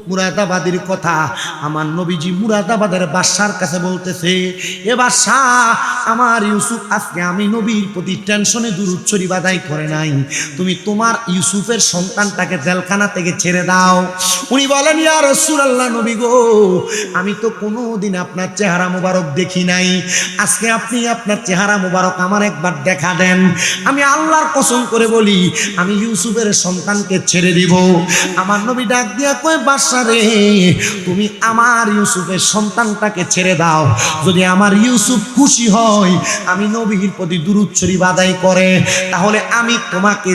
মুরাদাবাদীর কথা আমার নবীজি মুরাদাবাদের বাদশার কাছে বলতেছে, এ বাদশা, আমার ইউসুফ আজকে আমি নবীর প্রতি টেনশনে দুরূদ শরীফ আদায় করে নাই, তুমি তোমার ইউসুফের সন্তানটাকে জেলখানা থেকে ছেড়ে দাও। উনি বলেন, ইয়া রাসূলুল্লাহ, নবী গো, আমি তো কোনোদিন আপনার চেহারা মোবারক দেখি নাই, আজকে আপনি আপনার চেহারা মোবারক আমার একবার দেখা দেন, আমি আল্লাহর কসম করে বলি আমি ইউসুফের সন্তানকে ছেড়ে দিব। আমার নবী ডাক দিয়া কয়, বাদশা রে, তুমি আমার ইউসুফের সন্তানটাকে ছেড়ে দাও, যদি আমার ইউসুফ খুশি হয়, আমি নবীর প্রতি দুরূদ শরীফ আদায় করে, তাহলে আমি তোমাকে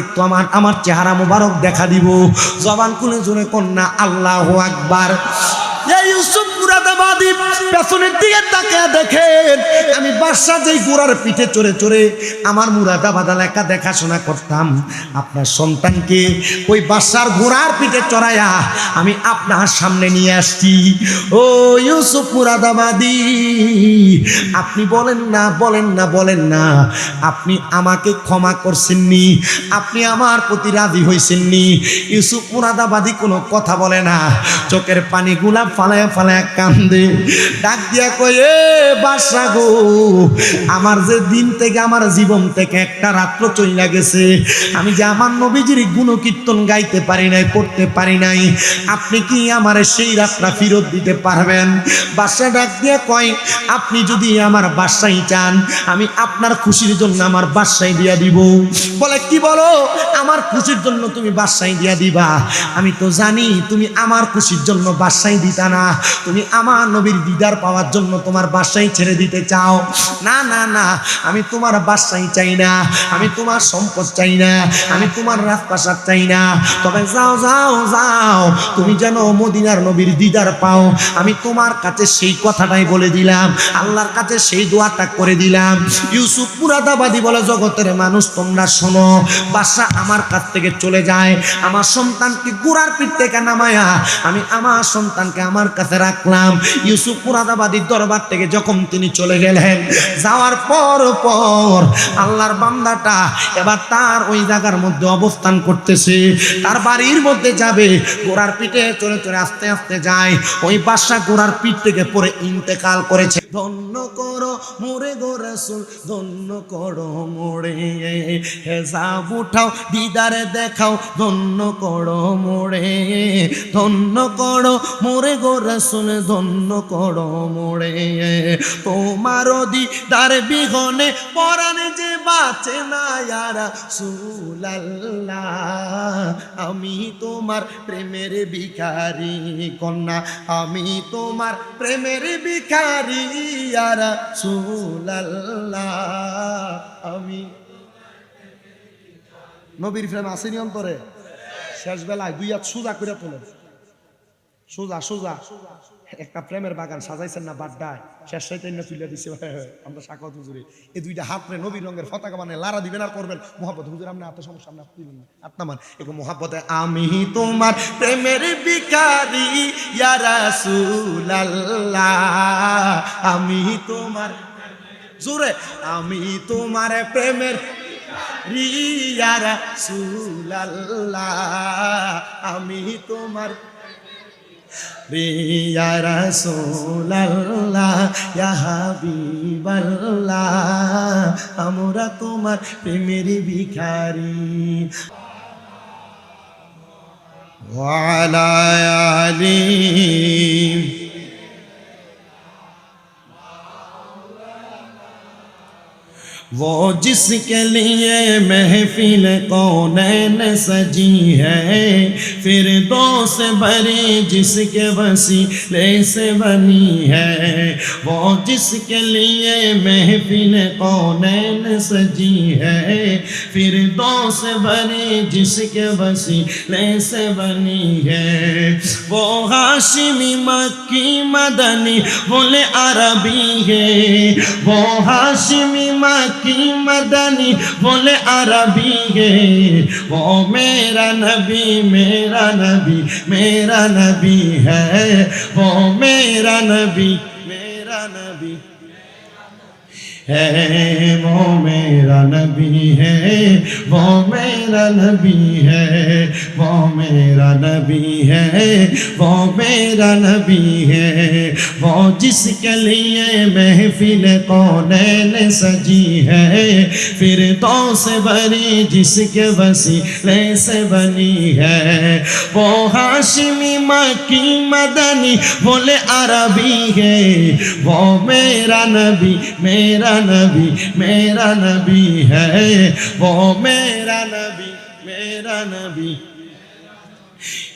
আমার চেহারা মোবারক দেখা দিব। জবান খুলে জোরে কন্যা আল্লাহু আকবার। ইউসুফ মুরাদাবাদী পেছনের দিকে তাকিয়ে দেখেন, আমি বাদশা যেই ঘোড়ার পিঠে চড়ে চড়ে আমার মুরাদাবাদ এলাকা দেখাশোনা করতাম, আপনার সন্তানকে ওই বাদশার ঘোড়ার পিঠে চড়াইয়া আমি আপনার সামনে নিয়ে আসছি। ও ইউসুফ মুরাদাবাদী, আপনি বলেন না, বলেন না, বলেন না, আপনি আমাকে ক্ষমা করছেননি, আপনি আমার প্রতি রাজি হয়েছেননি? ইউসুফ মুরাদাবাদী কোনো কথা বলে না, চোখের পানিগুলা ফালায় ফালায় কান্দে, ডাক দিয়া কয়, এ বাদশা গো, আমার যে দিন থেকে আমার জীবন থেকে একটা রাত্র চইলা গেছে, আমি যে আমার নবীজির গুণকীর্তন গাইতে পারি নাই, পড়তে পারি নাই, আপনি কি আমার সেই রাতটা ফেরত দিতে পারবেন? বাদশা ডাক দিয়া কয়, আপনি যদি আমার বাদশাই চান, আমি আপনার খুশির জন্য আমার বাদশাই দিয়া দিব। বলে, কি বলো, আমার খুশির জন্য তুমি বাদশাই দিয়া দিবা? আমি তো জানি তুমি আমার খুশির জন্য বাদশাই দিতা না, তুমি আমার নবীর দিদার পাওয়ার জন্য তোমার বাদশাই ছেড়ে দিতে চাও। না না না, আমি তোমার বাদশাই চাই না, আমি তোমার সম্পদ চাই না, আমি তোমার রাজপ্রাসাদ চাই না, তবে যাও যাও যাও, তুমি যেন মদিনার নবীর দিদার পাও, আমি তোমার কাছে সেই কথাটাই বলে দিলাম, আল্লাহর কাছে সেই দোয়াটা করে দিলাম। ইউসুফ মুরাদাবাদী বলে, জগতের মানুষ তোমরা শোনো, বাদশা আমার কাছ থেকে চলে যায়, আমার সন্তানকে ঘোড়ার পিঠ থেকে নামায়া আমি আমার সন্তানকে আমার কাছে রাখলাম। ইউসুফ মুরাদাবাদীর দরবার থেকে যখন তিনি চলে গেলেন, যাওয়ার পর পর আল্লাহর বান্দাটা এবার তার ওই জায়গার মধ্যে অবস্থান করতেছে, তার বাড়ির মধ্যে যাবে, ঘোড়ার পিঠে চলে চলে আস্তে আস্তে যায়, ওই বাদশা ঘোড়ার পিঠ থেকে পরে ইন্তেকাল করেছে। ধন্য করো মোরে গো রাসূল, ধন্য করো মোরে, হেজাব উঠাও দিদারে দেখাও, ধন্য করো মোরে, ধন্য করো মোরে গো রাসূল, ধন্য করো মোরে, তোমার দিদার বিহনে পরাণ যে বাঁচে না ইয়া রাসূলুল্লাহ, আমি তোমার প্রেমের ভিখারি কন্যা, আমি তোমার প্রেমের ভিখারি ইয়া রাসূলুল্লাহ, আমি নবীর প্রেম আসেনি অন্তরে? শেষ বেলায় দুই হাত সোজা করে তোলেন, সোজা সোজা, একটা প্রেমের বাগান সাজাইছেন না বাড্ডায়, শেষ সাইতে না তুলে দিচ্ছে আমরা সাকাত হুজুরে, এই দুইটা হাত রে নবীর রঙের পতাকা বানায় লারা দিবেন আর করবেন মোহাব্বত। হুজুর আপনি আপনার সমস্যা, আপনি তুলেন না, আপনার মান এরকম মোহাব্বতে, আমি তোমার প্রেমের ভিখারি ইয়া রাসূলুল্লাহ, আমি তোমার জোরে, আমি তোমার প্রেমের ইয়া রাসূলুল্লাহ, আমি তোমার ইয়া রাসূলুল্লাহ, ইয়া হাবিবাল্লাহ, আমরা তোমার প্রেমের ভিখারি। ওয়া আলা আলিহি वो जिसके लिए महफिल कौनैन सजी है, फिरदौस भरी जिसके वसीले से बनी है, वो जिसके लिए महफिल कौनैन सजी है, फिरदौस भरी जिसके वसीले से बनी है, वो हाशिमी मक्की मदनी बोले अरबी है, वो हाशिमी की मदनी बोले अरबी है, वो मेरा नबी मेरा नबी मेरा नबी है, वो मेरा नबी मेरा नबी है वो मेरा नबी है, वो मेरा नबी है, वो मेरा नबी है, वो मेरा नबी है, वो जिसके लिए महफिल कौनैन सजी है, फिर तो से बनी जिसके वसीले से बनी है, वो हाशिमी मक्की मदनी बोले अरबी है, वो मेरा नबी मेरा नबी मेरा नबी है, वो मेरा नबी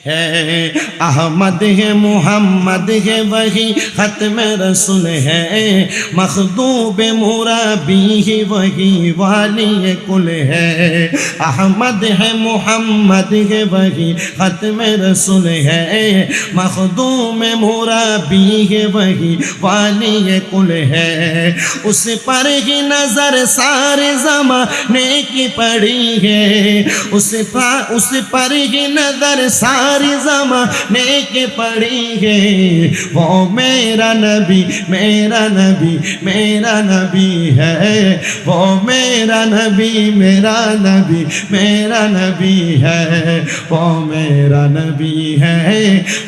है। अहमद है मोहम्मद है वही खत्म रसूल है, मखदूब मुरबी है वही वाली कुल है। अहमद है मोहम्मद है वही खत्म रसूल है, मखदूम मुरबी है वही वाली कुल है। उस पर ही नजर सारे ज़माने की पड़ी है, उस पर ही नजर सारी ज़माने के पड़ी है, वो मेरा नबी मेरा नबी मेरा नबी है, वो मेरा नबी मेरा नबी मेरा नबी है, वो मेरा नबी है,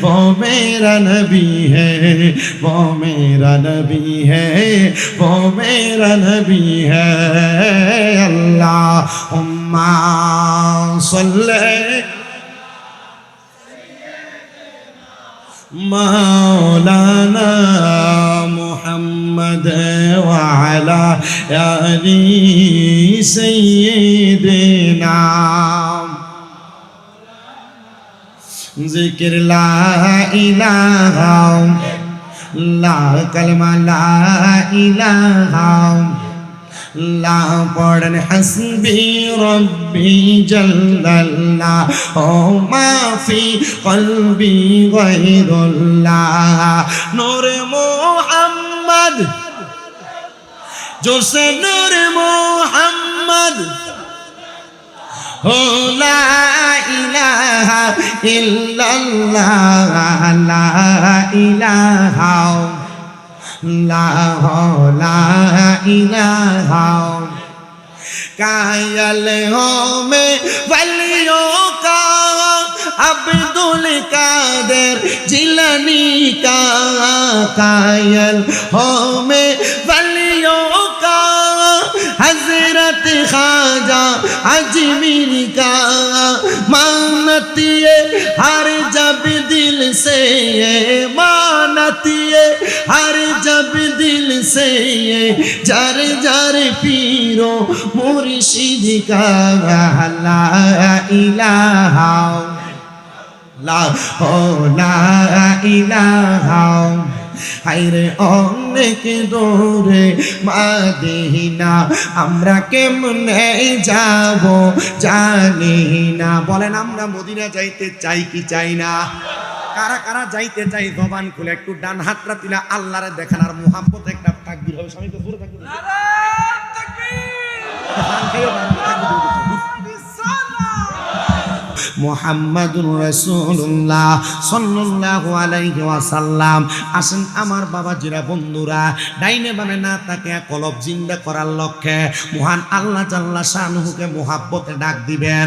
वो मेरा नबी है, वो मेरा नबी है, वो मेरा नबी है। अल्लाहुम्मा सल्ली मौलाना मुहम्मद व अला आलि सय्यिदिना। ज़िक्र ला इलाहा ला कलमा ला इलाहा ला पढ़न हस्बी रब्बी जल्लल्लाह ओ माफी क़ल्बी गैरुल्लाह। नूर मोहम्मद जो से नूर मोहम्मद हो ला इलाहा इल्लल्लाह ला इलाहा ला इलाहा। कायल हो में वलियों का अब्दुल कादिर जिलानी का, कायल हो में वलियों का हजरत ख्वाजा अजमीरी का। मानती है हर जब दिल से, मानती है हर जब दिल से, जर जर पीरो मुर्शिद का। ला इलाहा ला इलाहा। হায়রে অনেক দূরে মদিনা, আমরা কেমনে যাব জানি না। বলেন আমরা মদিনা যাইতে চাই কি চাই না? কারা কারা যাইতে চাই জবান খুলে একটু ডান হাতটা তুলে আল্লাহরে দেখান, আর মুহাব্বত একটা তাকবীর হবে। স্বামী তো জোরে তাকবীর। নারায়ে তাকবীর। মুহাম্মাদুর রাসূলুল্লাহ সাল্লাল্লাহু আলাইহি ওয়াসাল্লাম। আসেন আমার বাবাজিরা বন্ধুরা, ডাইনে বামে না তাকে কলব জিন্দা করার লক্ষ্যে মহান আল্লাহ জাল্লা শানুহুকে মুহাব্বতে ডাক দিবেন,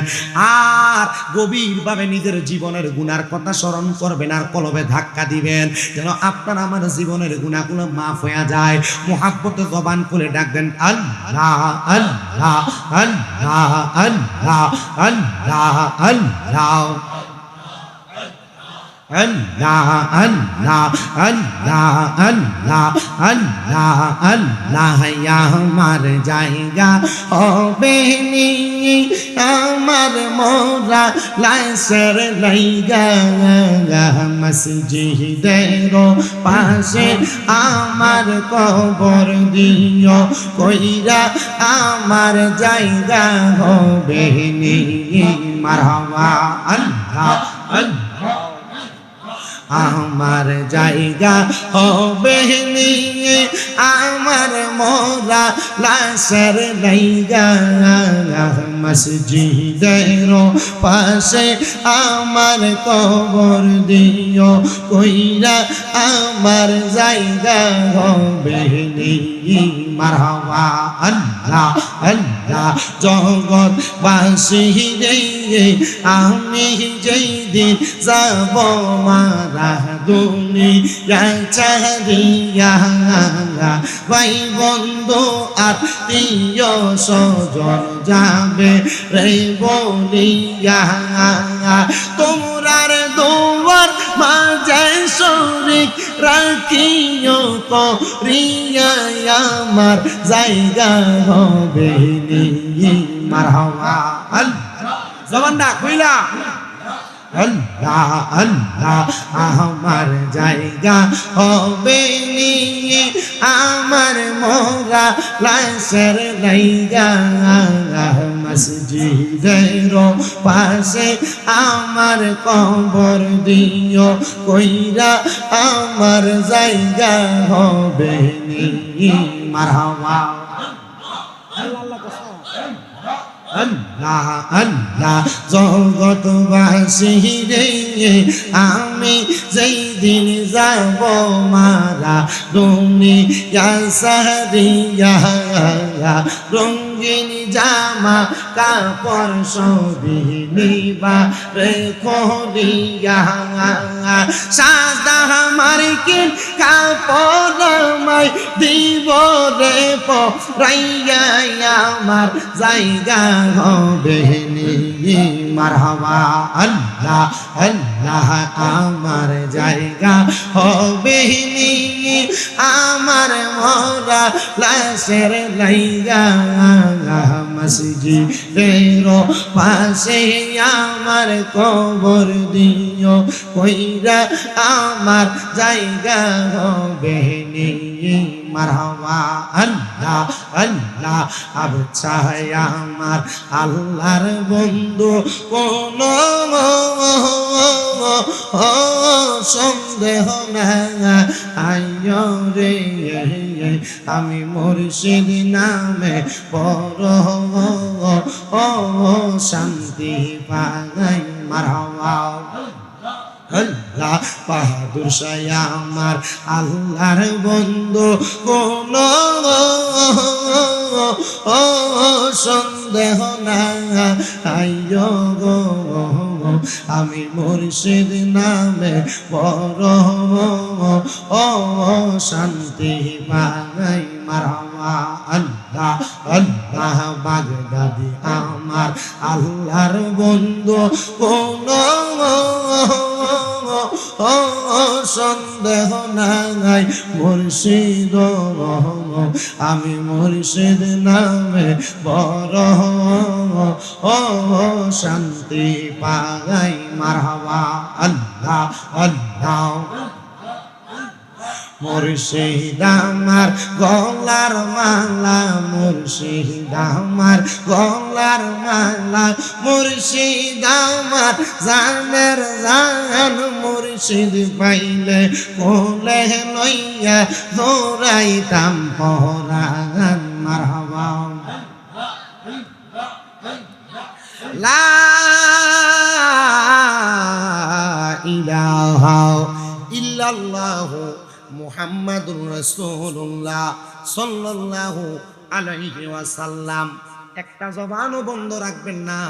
আর গভীরভাবে নিজের জীবনের গুনার কথা স্মরণ করবেন, আর কলবে ধাক্কা দিবেন যেন আপনার আমার জীবনের গুনাহগুলো মাফ হয়ে যায়। মুহাব্বতে জবান খুলে ডাক দেন আল্লাহ আল্লাহ আল্লাহ আল্লাহ আল্লাহ আল্লাহ Allah Allah Allah Allah Allah Allah ya আমার জায়গা হবে নি আমার মোরা লাশের লাইগা মসজিদের পাশে আমার কবর দিও কইরা আমার জায়গা হবে নি মারহাবা আল্লাহ আল্লাহ আমার জায়গা হবে নি আমার মোরা লাশের লাইগা মসজিদের পাশে আমার কবর দিও কইরা আমার জায়গা হবে নি মারহাবা আল্লাহ আল্লাহ জগৎবাসী রে আমি যেই দিন যাব মারা দুনিয়া ছাড়িয়া ভাই বন্ধু আত্মীয় স্বজন যাবে রে বলিয়া তোমরার দুয়ার মাঝে শরীক রাখিও করিয়া আমার জায়গা হবে নি মারহাবা আল্লাহ জবানটা কইলা আল্লাহ আল্লাহ আমার জায়গা হবে নি আমার মোরা লাশের জায়গা মসজিদের পাশে আমার কবর দিও কইরা আমার জায়গা হবে নি মারহাবা আল্লাহ আল্লাহ জগৎবাসী রে আমি যেই দিন যাব মারা দুনিয়া সারিয়া রঙিন জামা কাপড় সবই নিবা রে খলিয়া সাদা মার্কিন কাপড় আমায় দিব রে পরাইয়া আমার জায়গা হবে নি মারহাবা আল্লাহ আল্লাহ আমার জায়গা হবে নি আমার মোরা লাশের লাইগা মসজিদের পাশে আমার কবর দিও কইরা আমার জায়গা হবে নি মারহাবা আল্লাহ আল্লাহ আব চাই আমার আল্লাহর বন্ধু কোন সন্দেহ না আইয়ো রে আমি মুর্শিদ নামে বড় শান্তি পাই মারহাবা আল্লাহ বাহাদুর শাহ আমার আল্লাহর বন্ধু কোন সন্দেহ না আইয়ো গো আমি মুর্শিদ নামে বড় শান্তি পাই মারহাবা আল্লাহ আল্লাহ বাগদাদি আমার আল্লাহর বন্ধু কোন সন্দেহ নাই মুর্শিদ আমি মুর্শিদ নামে বড় শান্তি পাই মারহাবা আল্লাহ আল্লাহ মুর্শিদ আমার গলার মালা মুর্শিদ আমার গলার মালা মুর্শিদ আমার জানের জান মুর্শিদ পাইলে কোলে লইয়া দৌড়াইতাম পরাণ মারহাবা লা ইলাহা ইল্লাল্লাহু মুহাম্মাদুর রাসূলুল্লাহ সাল্লাল্লাহু আলাইহি ওয়াসাল্লাম। একটা জবানও বন্ধ রাখবেন না,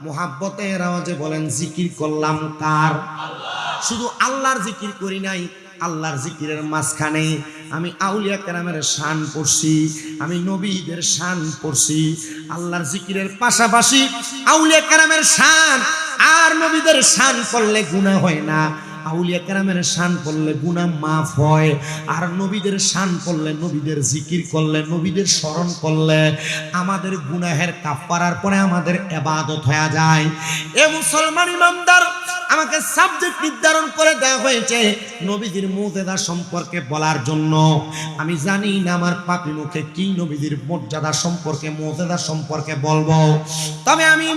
মুহাব্বতের আওয়াজে বলেন জিকির করলাম কার? শুধু আল্লাহর জিকির করি নাই, আল্লাহর জিকিরের মাঝখানে আমি আউলিয়া কেরামের শান পড়ছি, আমি নবীদের শান পড়ছি। আল্লাহর জিকিরের পাশাপাশি আউলিয়া কেরামের শান আর নবীদের শান পড়লে গুনাহ হয় না। আউলিয়া কেরামের শান পড়লে গুনাহ মাফ হয়, আর নবীদের শান পড়লে, নবীদের জিকির করলে, নবীদের স্মরণ করলে আমাদের গুনাহের কাফারার পরে আমাদের ইবাদত হয়ে যায়। এ মুসলমান ইমানদার আমাকে সাবজেক্ট নির্ধারণ করে দেওয়া হয়েছে নবীজির মুজিজা সম্পর্কে বলার জন্য। আমি জানি না আমার পাপী মুখে কি নবীজির মর্যাদা সম্পর্কে মুজিজা সম্পর্কে বলবো, তবে আমি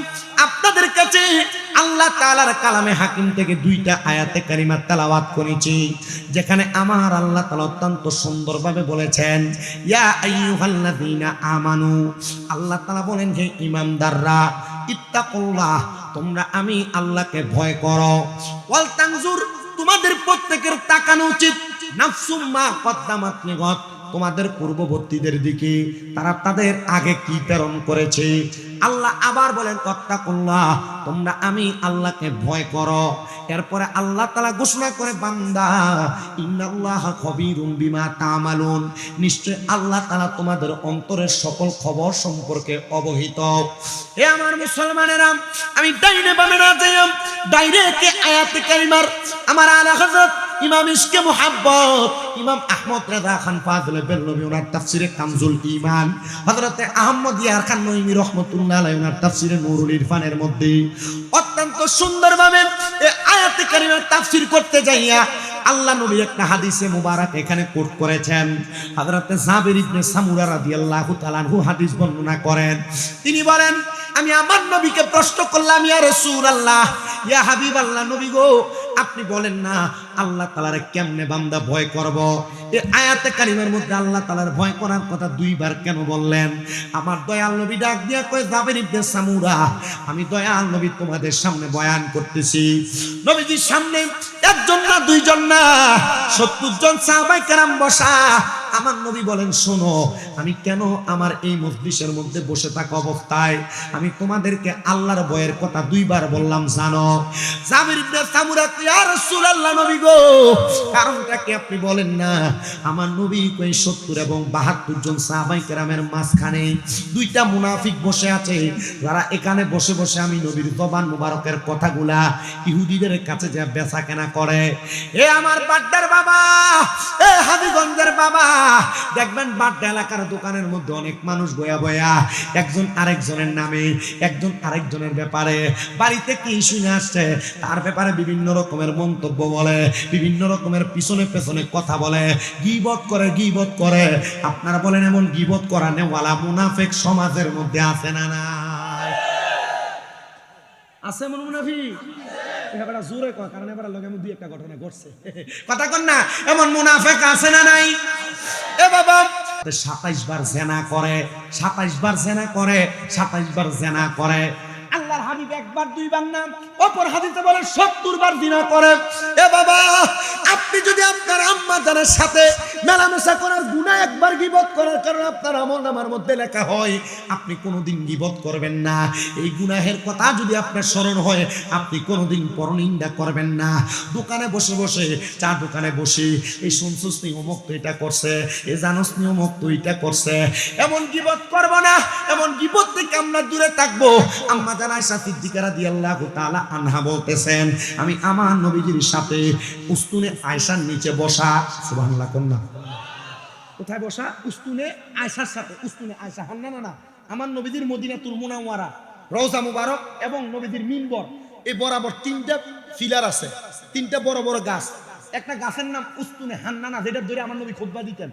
আপনাদের কাছে আল্লাহ তাআলার কালামে হাকিম থেকে 2টা আয়াতে কারিমা তেলাওয়াত করেছি, যেখানে আমার আল্লাহ তাআলা অত্যন্ত সুন্দরভাবে বলেছেন, ইয়া আইয়ুহাল্লাযীনা আমানু, আল্লাহ তাআলা বলেন হে ঈমানদাররা, ইত্তাকুল্লাহ, তোমরা আমি আল্লাহকে ভয় করো, ওয়াল তানজুর, তোমাদের প্রত্যেকের তাকানো উচিত, নাফসুম মা কদ্দামাত লিগাদ, তোমাদের পূর্ববর্তীদের দিকে তারা তাদের আগে কি প্রেরণ করেছে। আল্লাহ আবার বলেন তাকুল্লাহ, তোমরা আমি আল্লাহকে ভয় করো। এরপরে আল্লাহ তাআলা ঘোষণা করে, বান্দা ইন্নাল্লাহা খবীরুম বিমা তা'মালুন, নিশ্চয় আল্লাহ তাআলা তোমাদের অন্তরের সকল খবর সম্পর্কে অবহিত। হে আমার মুসলমানেরা, আমি ডাইনে বামে না যাই, ডাইরেক্ট আয়াতে কারিমার আমার আলা হযরত ইমাম ইশকে মুহাব্বত ইমাম আহমদ রেজা খান ফাজলে বেল্লভী ওনার তাফসিরে কানজুল ঈমান, হযরতে আহমদ ইয়ার খান নঈমী রাহমাতুল্লাহ আলাইহি ওনার তাফসিরে নূরুল ইরফানের মধ্যে অত্যন্ত সুন্দরভাবে এই আয়াতে কারিমার তাফসির করতে যাইয়া আল্লাহ নবী একটা হাদিসে মুবারক এখানে কোট করেছেন। হযরতে জাবির ইবনে সামুরা রাদিয়াল্লাহু তাআলা আনহু হাদিস বর্ণনা করেন। তিনি বলেন, আমি আমার নবীকে প্রশ্ন করলাম, ইয়া রাসূলুল্লাহ, ইয়া হাবিবাল্লাহ, নবী গো, আপনি বলেন না আল্লাহ তাআলার কেমনে বান্দা ভয় করব? এই আয়াতে কারিমার মধ্যে আল্লাহ তাআলার ভয় করার কথা 2বার কেন বললেন? আমার দয়াল নবী ডাক দিয়া কয়, জাবির ইবনে সামুরা, আমি দয়াল নবী তোমাদের সামনে বয়ান করতেছি। নবীজির সামনে একজন না, 2জন না, 70 জন সাহাবায়ে কেরাম বসা। আমার নবী বলেন, শোনো, আমি কেন আমার এই মজলিসের মধ্যে বসে থাকা অবস্থায় আমি তোমাদেরকে আল্লাহর ভয়ের কথা 2বার বললাম জানো? জাবির ইবনে সামুরা, ইয়া রাসূলুল্লাহ, নবী গো, কারণটা কি আপনি বলেন না? আমার নবী কই 70 এবং 72 জন সাহাবায়ে কেরামের মাঝখানে 2টা মুনাফিক বসে আছে, যারা এখানে বসে বসে আমি নবীর জবান মুবারকের কথাগুলা ইহুদিদের কাছে যা বেচা কেনা করে। এ আমার বাড্ডার বাবা, এ হাবিগঞ্জের বাবা, দেখবেন বাড্ডা এলাকার দোকানের মধ্যে অনেক মানুষ বয়া বয়া একজন আরেকজনের নামে, একজন আরেকজনের ব্যাপারে বাড়িতে কি শুনে আসছে তার ব্যাপারে বিভিন্ন রকমের মন্তব্য বলে, বিভিন্ন রকমের পিছনে পেছনে কথা বলে, গীবত করে। আপনারা বলেন, এমন গীবত করা নেওয়ালা মুনাফিক সমাজের মধ্যে আছে না নাই? আছে এমন মুনাফিক? এবারে জোরে কয়, কারণ এবারে লগে আমি 2-1টা ঘটনা ঘটছে, কথা কন না, এমন মুনাফিক আছে না নাই? এ বাবা 27 বার জিনা করে, 27 বার জিনা করে, 27 বার জিনা করে। আল্লাহর হাবিব 1বার 2বার না, অপর হাদিসে বলে 70 বার জিনা করে। এ বাবা, আপনি যদি আপনার আম্মা জানের সাথে মেলামেশা করার গুনাহ, একবার গীবত করার কারণে আপনার আমলনামার মধ্যে লেখা হয়, আপনি কোনোদিন গীবত করবেন না। এই গুনাহের কথা যদি আপনার স্মরণ হয়, আপনি কোনোদিন পরনিন্দা করবেন না। দোকানে বসে বসে, চা দোকানে বসে, এই শুনছস নি অমুক তো এটা করছে, এ জানোস নি অমুক তো এটা করছে, এমন গীবত করব না। এমন গীবত থেকে আমরা দূরে থাকবো। আম্মা জান আয়েশা সিদ্দিকা রাদিয়াল্লাহু তাআলা আনহা বলতেছেন, আমি আমার নবীজির সাথে উস্তুনে আয়েশার নিচে বসা, সুবহানাল্লাহ কন্যা, কোথায় বসা? উস্তুনে আয়েশার সাথে। উস্তুনে আয়েশা হান্নানা না, আমার নবীজির মদিনাতুল মুনাওয়ারা রওজা মুবারক এবং নবীজির মিম্বর, এই বরাবর 3টা ফিলার আছে, 3টা বড় বড় গাছ। একটা গাছের নাম উস্তুনে হান্নানা, যেটা ধরে আমার নবী খুতবা দিতেন।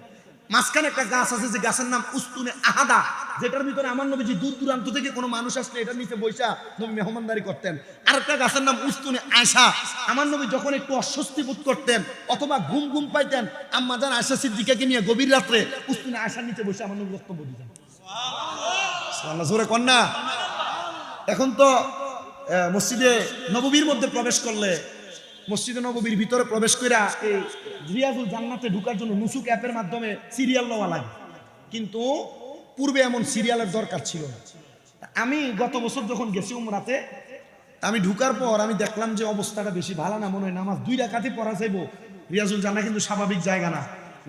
মাঝখানে একটা গাছ আছে, যে গাছের নাম উস্তুনে আহাদা, যেটার ভিতরে আমার নবীজি দূর দূরান্ত থেকে কোনো মানুষ আসলে এটার নিচে বসা নবী মেহমানদারি করতেন। আর একটা গাছের নাম উস্তুনে আয়েশা, আমার নবী যখন একটু অস্বস্তি বোধ করতেন অথবা ঘুম পাইতেন, আম্মা জান আয়েশা সিদ্দিকাকে নিয়ে গভীর রাত্রে উস্তুনে আয়েশার নিচে বসে আমার নবী বক্তব্য দিতেন। সুবহানাল্লাহ, জোরে কন্যা। এখন তো মসজিদে নববীর মধ্যে প্রবেশ করলে, মসজিদে নববীর ভিতরে প্রবেশ করে এই রিয়াজুল জান্নাতে ঢোকার জন্য নুসুক অ্যাপের মাধ্যমে সিরিয়াল নেওয়া লাগে, কিন্তু পূর্বে এমন সিরিয়ালের দরকার ছিল না। আমি গত বছর যখন গেছি উমরাতে, আমি ঢুকার পর আমি দেখলাম যে অবস্থাটা বেশি ভালো না, মনে হয় নামাজ 2 রাকাতই পড়া যাইব। রিয়াজুল জান্নাহ কিন্তু স্বাভাবিক জায়গা না।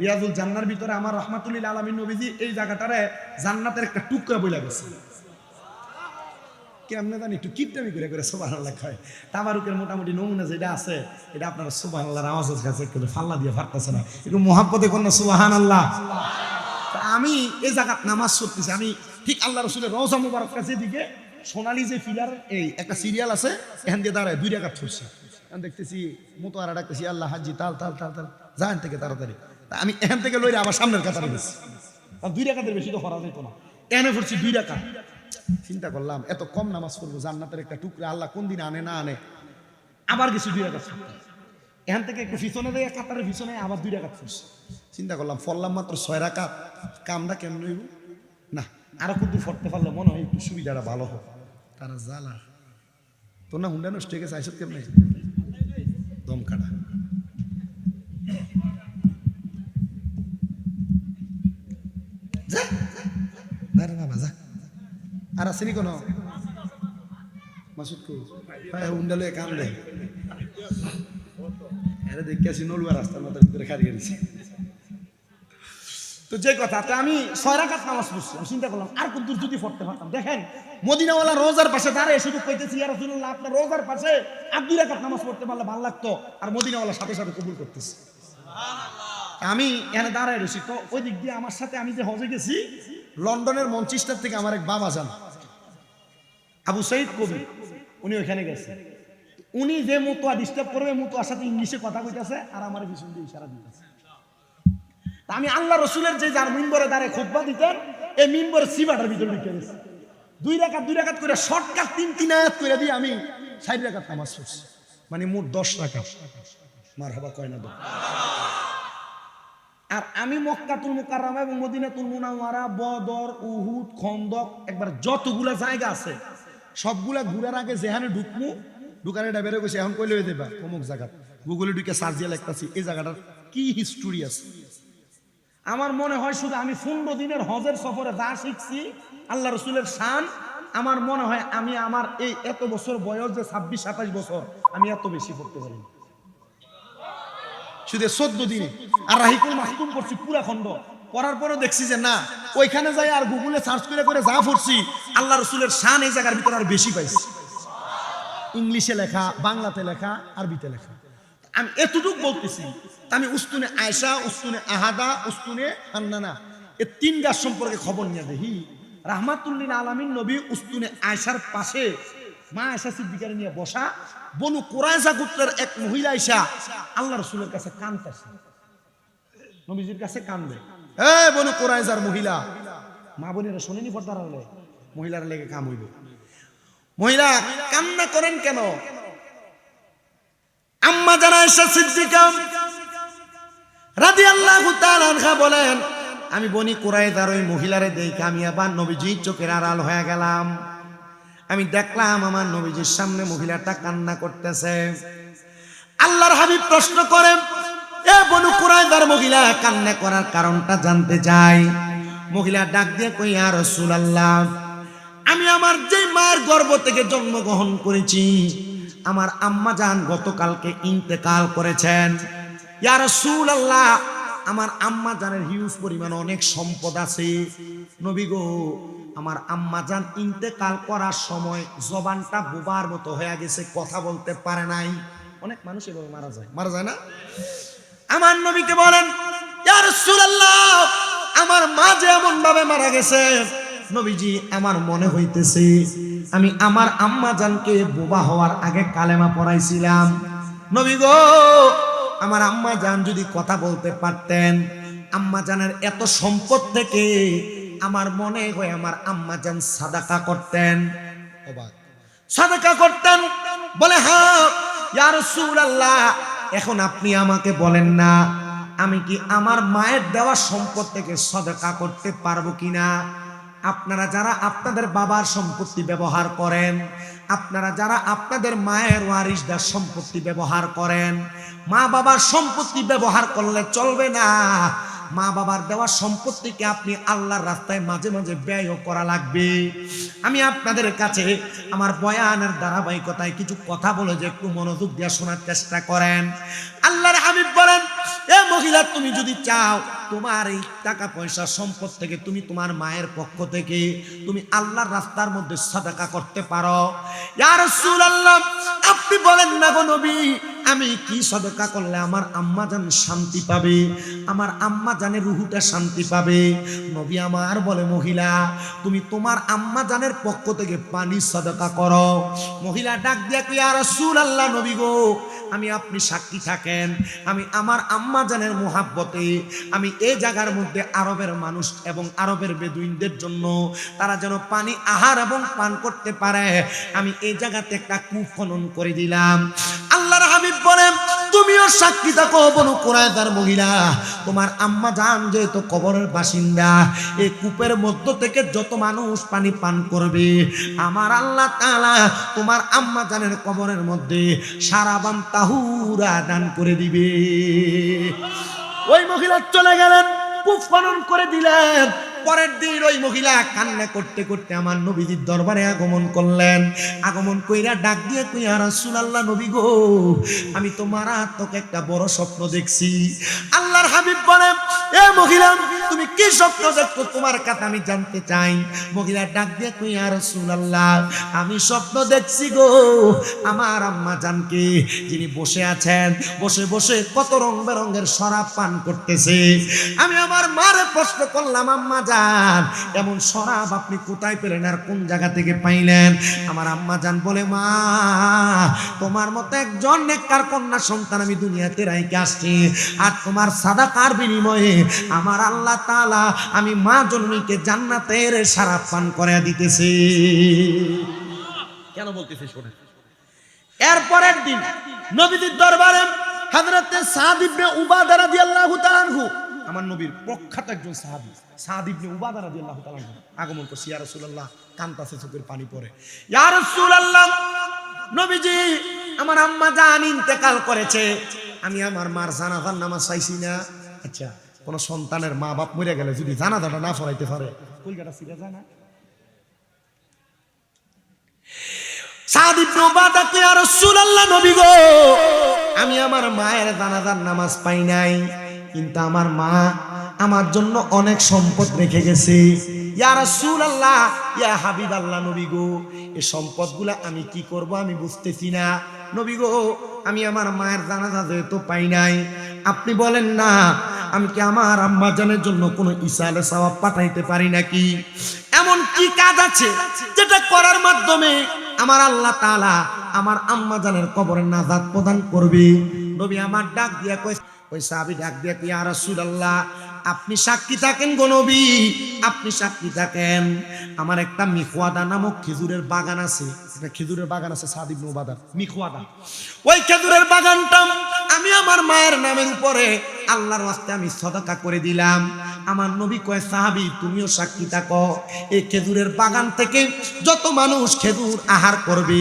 রিয়াজুল জান্নার ভিতরে আমার রহমাতুল্লিল আলামিন নবীজি এই জায়গাটারে জান্নাতের একটা টুকরা বইলা গেছে। কেমনে জানি একটু কিপটামি করে করে সুবহানাল্লাহ খায়। তাবারুকের মোটামুটি নমুনা যেটা আছে, এটা আপনারা সুবহানাল্লাহর আওয়াজের কাছে একটু ফাল্লা দিয়ে ফাটতেছে না, একটু মুহাব্বতে কোন সুবহানাল্লাহ। আমি এই জায়গায় নামাজ পড়তেছি, আমি ঠিক আল্লাহ রাসূলের রওজা মুবারক কাছে দিকে সোনালী যে ফিলার এই একটা সিরিয়াল আছে, এখান দিয়ে দাঁড়ায় 2 রাকাত পড়ছি। দেখতেছি মতো আর ডাকতেছি আল্লাহ হাজি তাল তাল তাল তাল যান থেকে তাড়াতাড়ি। আমি এখান থেকে লইরে আবার সামনের কাতারে গেছি, আর 2 রাকাতের বেশি তো করা যেত না, এনে পড়ছি 2 রাকাত। চিন্তা করলাম এত কম নামাজ পড়বো, জান্নাতের একটা টুকরা আল্লাহ কোন দিন আনে না আনে। আবার গেছি 2 রাকাত, এখান থেকে একটু পিছনে দেয় কাতারের পিছনে আবার 2 রাকাত পড়ছি। চিন্তা করলাম পড়লাম মাত্র 6 রাকাত, কামটা কেমন হইব না, আরো কতদূর পড়তে পারলে মনে হয় একটু সুবিধাটা ভালো হবে। তারা জ্বালা তোর না হুন্ডা নষ্ট হয়ে গেছে, আইসব কেমনে দম কাটা। যা আরে বাবা যা, আর আসেনি কোনো মাসুদ কো হুন্ডা লয়ে কাম দেয়, আরে দেখে আসি নলুয়া রাস্তার মাথার ভিতরে খারিয়ে দিছে। তো যে কথা, আমি 6 রাকাত নামাজ পড়ছি, আমি চিন্তা করলাম আর কত দূর যদি পড়তে পারতাম। দেখেন মদিনাওয়ালা রোজার পাশে দাঁড়িয়ে শুধু কইতেছি ইয়া রাসূলুল্লাহ আপনার রোজার পাশে আর 2 রাকাত নামাজ পড়তে পারলে ভালো লাগতো, আর মদিনাওয়ালা সাথে সাথে কবুল করতেছে। আমি এখানে দাঁড়ায় রয়েছি, তো ওই দিক দিয়ে আমার সাথে আমি যে হজে গেছি লন্ডনের মঞ্চেস্টার থেকে আমার এক বাবা যান আবু সাইদ কবি, উনি ওইখানে গেছে। উনি যে মুতোয়া ডিস্টার্ব করবে মুতোয়ার সাথে ইংলিশে কথা কইতেছে আর আমার পিছন দিয়ে ইশারা দিতেছে। আমি আল্লাহ রসুলের যে যার মিম্বরে দাঁড়ায় খুতবা দিতেন এই মিম্বরের সিবাটার ভিতরে ঢুকে গেছি। 2 রাকাত করে শর্টকাট 3 আয়াত করে দিয়ে আমি 4 রাকাত নামাজ পড়ছি, মানে মোট 10 রাকাত। মারহাবা কয় না? আর আমি মক্কাতুল মুকাররমা এবং মদিনাতুল মুনাওয়ারা, বদর, উহুদ, খন্দক, একবার যতগুলা জায়গা আছে সবগুলা ঘুরার আগে যেখানে ঢুকমু ঢুকার এটা বেরো গেছে, এখন কইলে হয়ে দেবা অমুক জায়গা গুগলে ঢুকে সার্চ দিয়ে লিখতাছি এই জায়গাটার কি হিস্টোরি আছে। আমার মনে হয় শুধু আমি 15 দিনের হজের সফরে যা শিখছি আল্লাহ রসুলের শান, আমার মনে হয় আমি আমার এই এত বছর বয়স যে 26-27 বছর আমি এত বেশি পড়তে পারি শুধু 14 দিনে। আর রাহিকুল মাহতুম করছি পুরা খন্ড, পড়ার পরে দেখছি যে না ওইখানে যাই আর গুগলে সার্চ করে যা পড়ছি আল্লাহ রসুলের শান এই জায়গার ভিতরে আর বেশি পাইছি। ইংলিশে লেখা, বাংলাতে লেখা, আরবিতে লেখা। আমি এতটুকু বলতেছি, আমি উস্তুনে আয়েশা, উস্তুনে আহাদা, উস্তুনে হান্নানা এই 3 গাছ সম্পর্কে খবর নিয়ে দেখি। রাহমাতুল্লিল আলামিন নবী উস্তুনে আয়েশার পাশে মা আয়েশা সিদ্দিকারে নিয়ে বসা, বনু কুরাইজা গোত্রের এক মহিলা আয়েশা আল্লাহ রাসূলের কাছে কাঁদতেছে, নবীজির কাছে কান্দে। এই বনু কুরাইজার মহিলা, মা বোনেরা শুনেনি পর্দার আড়ালে, মহিলার লেগে কাম হইব। মহিলা কান্না করেন কেন? আম্মা জানা আয়েশা সিদ্দিকা রাদিয়াল্লাহু তাআলা আনহা বলেন, আমি বনি কুরাইজার ওই মহিলারে দেখে আমি আবার নবীজির চোখের আড়াল হয়ে গেলাম। আমি দেখলাম আমার নবীজির সামনে মহিলাটা কান্না করতেছে। আল্লাহর হাবিব প্রশ্ন করেন, এ বনু কুরাইজার মহিলা কান্না করার কারণটা জানতে চাই। মহিলা ডাক দিয়ে কই, ইয়া রাসূলুল্লাহ, আমি আমার যে মায়ের গর্ভ থেকে জন্মগ্রহণ করেছি আমার আম্মা জান গতকালকে ইন্তেকাল করেছেন। ইয়া রাসূলুল্লাহ, আমার আম্মা জানের হিউজ পরিমাণ অনেক সম্পদ আছে। নবী গো, আমার আম্মা জান ইন্তেকাল করার সময় জবানটা বোবার মতো হয়ে গেছে, কথা বলতে পারে নাই। অনেক মানুষ এভাবে মারা যায় না? আমার নবীকে বলেন, ইয়া রাসূলুল্লাহ, আমার মা যে এমন ভাবে মারা গেছে নবীজি আমার মনে হইতেছে আমি আমার আম্মা জানকে বোবা হওয়ার আগে কালেমা পড়াইছিলাম। নবী গো, আমার আম্মা জান যদি কথা বলতে পারতেন, আম্মা জানের এত সম্পদ থেকে আমার মনে হয় আমার আম্মা জান সাদাকা করতেন। সাদাকা করতেন? বলে হ্যাঁ ইয়া রাসূলুল্লাহ, এখন আপনি আমাকে বলেন না আমি কি আমার মায়ের দেওয়া সম্পদ থেকে সাদাকা করতে পারবো কিনা? আপনারা যারা আপনাদের বাবার সম্পত্তি ব্যবহার করেন, আপনারা যারা আপনাদের মায়ের ওয়ারিসদার সম্পত্তি ব্যবহার করেন, মা বাবার সম্পত্তি ব্যবহার করলে চলবে না। মা বাবার দেওয়া সম্পত্তিকে আপনি আল্লাহর রাস্তায় মাঝে মাঝে ব্যয়ও করা লাগবে। আমি আপনাদের কাছে আমার বয়ানের ধারাবাহিকতায় কিছু কথা বলে যে একটু মনোযোগ দিয়ে শোনার চেষ্টা করেন। আল্লাহর হাবিব বলেন, এ মহিলা, তুমি যদি চাও তোমার এই টাকা পয়সা সম্পদ থেকে তুমি তোমার মায়ের পক্ষ থেকে তুমি আল্লাহর রাস্তার মধ্যে সাদাকা করতে পারো। ইয়া রাসূলুল্লাহ, আপনি বলেন না গো নবী, আমি কি সাদাকা করলে আমার আম্মা জান শান্তি পাবে, আমার আম্মা জানের রুহুটা শান্তি পাবে? নবী আমার বলে, মহিলা, তুমি তোমার আম্মা জানের পক্ষ থেকে পানি সাদাকা করো। মহিলা ডাক দিয়া কই, ইয়া রাসূলুল্লাহ, নবী গো, আমি আপনি সাক্ষী থাকেন, আমি আমার আম্মা জানের মোহাব্বতে আমি এই জায়গার মধ্যে আরবের মানুষ এবং আরবের বেদুইনদের জন্য তারা যেন পানি আহার এবং পান করতে পারে, আমি এই জায়গাতে একটা কূপ খনন করে দিলাম। আল্লাহর হাবিব বলেন, তুমিও সাক্ষী থাকো বনু কুরায়জার মহিলা, তোমার আম্মা জান যেহেতু কবরের বাসিন্দা, এই কূপের মধ্য থেকে যত মানুষ পানি পান করবে আমার আল্লাহ তাআলা তোমার আম্মা জানের কবরের মধ্যে সারাবান তাহুরা দান করে দিবে। ওই মহিলা চলে গেলেন, কূপ খনন করে দিলেন। পরের দিন ওই মহিলা কান্না করতে করতে আমার নবীজির দরবারে আগমন করলেন। আগমন কইরা ডাক দিয়ে কই, ইয়া রাসূলুল্লাহ, নবী গো, আমি তো মারাত্মক একটা বড় স্বপ্ন দেখছি। আল্লাহর হাবিব বলেন, এ মহিলা, তুমি কি স্বপ্ন দেখছো, তোমার কথা আমি জানতে চাই। মহিলা ডাক দিয়ে কই, ইয়া রাসূলুল্লাহ, আমি স্বপ্ন দেখছি গো, আমার আম্মা জানকে যিনি বসে আছেন, বসে বসে কত রং বেরঙের শরাব পান করতেছে। আমি আমার মারে প্রশ্ন করলাম, আম্মা জান, এমন শরাব আপনি কোথায় পেলেন আর কোন জায়গা থেকে পাইলেন? আমার আম্মা জান বলে, মা, তোমার মতো একজন নেককার কন্যা সন্তান আমি দুনিয়াতে রাইখে আসছি, আর তোমার সাদাকার বিনিময়ে আমার আল্লাহ তাআলা আমি মা জননীকে জান্নাতের শরাব পান করে দিতেছে। কেন বলতেছে শোনেন। এরপরের দিন নবীজির দরবারে হযরত সাদ ইবনে উবাদা রাদিয়াল্লাহু তাআলা আনহু, আমার নবীর প্রখ্যাত একজন সাহাবী সাদ ইবনে উবাদা রাদিয়াল্লাহু তাআলা আনহু আগমন করছে। ইয়া রাসূলুল্লাহ, কান্তাছে, চোখের পানি পড়ে। ইয়া রাসূলুল্লাহ, নবীজি, আমার আম্মা জান ইন্তেকাল করেছে, আমি আমার মার জানাজার নামাজ চাইছি না। আচ্ছা, কোন সন্তানের মা বাপ মরে গেলে যদি জানাজাটা না পড়াইতে পারে, কলকাতা সিরা যায় না? সাদ ইবনে উবাদা কই, ইয়া রাসূলুল্লাহ, নবী গো, আমি আমার মায়ের জানাজার নামাজ পাই নাই, কিন্তু আমার মা আমার জন্য অনেক সম্পদ রেখে গেছে। ইয়া রাসূলুল্লাহ, ইয়া হাবিবাল্লাহ, নবী গো, এই সম্পদগুলা আমি কি করব আমি বুঝতেছি না। নবী গো, আমি আমার মায়ের জানাজা যেহেতু পাই নাই, আপনি বলেন না আমি কি আমার আম্মা জানের জন্য কোনো ইসালে সওয়াব পাঠাইতে পারি নাকি? এমন কি কাজ আছে যেটা করার মাধ্যমে আমার আল্লাহ তাআলা আমার আম্মা জানের কবরে নাজাত প্রদান করবে? নবী আমার ডাক দিয়া কই, ওই সাহাবী ডাক দিয়া কই, ইয়া রাসূলুল্লাহ, আপনি সাক্ষী থাকেন গো নবী, আপনি সাক্ষী থাকেন। আমার একটা মিখওয়াদা নামক খেজুরের বাগান আছে, একটা খেজুরের বাগান আছে সাদ ইবনে উবাদার, মিখওয়াদা। ওই খেজুরের বাগানটা আমি আমার মায়ের নামের উপরে আল্লাহর ওয়াস্তে আমি সদকা করে দিলাম। আমার নবী কয়, সাহাবী তুমিও সাক্ষী থাকো, এই খেজুরের বাগান থেকে যত মানুষ খেজুর আহার করবে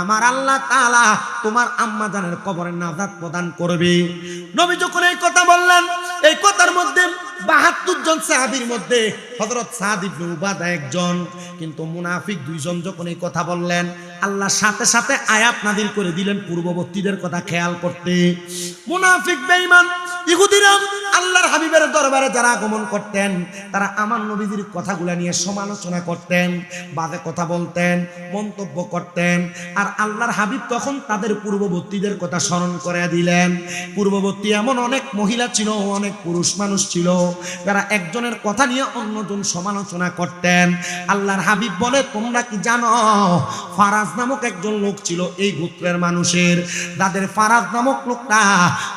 আমার আল্লাহ তাআলা তোমার আম্মা জানের কবরে নাজাত প্রদান করবে। নবী যখন এই কথা বললেন, এই কথার মধ্যে ৭২ জন সাহাবীর মধ্যে হযরত সাদ ইবনে উবাদা একজন, কিন্তু মুনাফিক দুইজন যখন এই কথা বললেন, আল্লাহ সাথে সাথে আয়াত নাযিল করে দিলেন পূর্ববর্তীদের কথা খেয়াল করতে। মুনাফিক বেঈমান ইহুদিরা আল্লাহর হাবিবের দরবারে যারা আগমন করতেন, তারা আমার নবীজির কথাগুলা নিয়ে সমালোচনা করতেন, বাজে কথা বলতেন, মন্তব্য করতেন, আর আল্লাহর হাবিব তখন তাদের পূর্ববর্তীদের কথা স্মরণ করে দিলেন। পূর্ববর্তী এমন অনেক মহিলা ছিল, অনেক পুরুষ মানুষ ছিল, যারা একজনের কথা নিয়ে অন্যজন সমালোচনা করতেন। আল্লাহর হাবিব বলে, তোমরা কি জানো ফারাজ নামক একজন লোক ছিল এই গোত্রের মানুষের, যাদের ফারাজ নামক লোকটা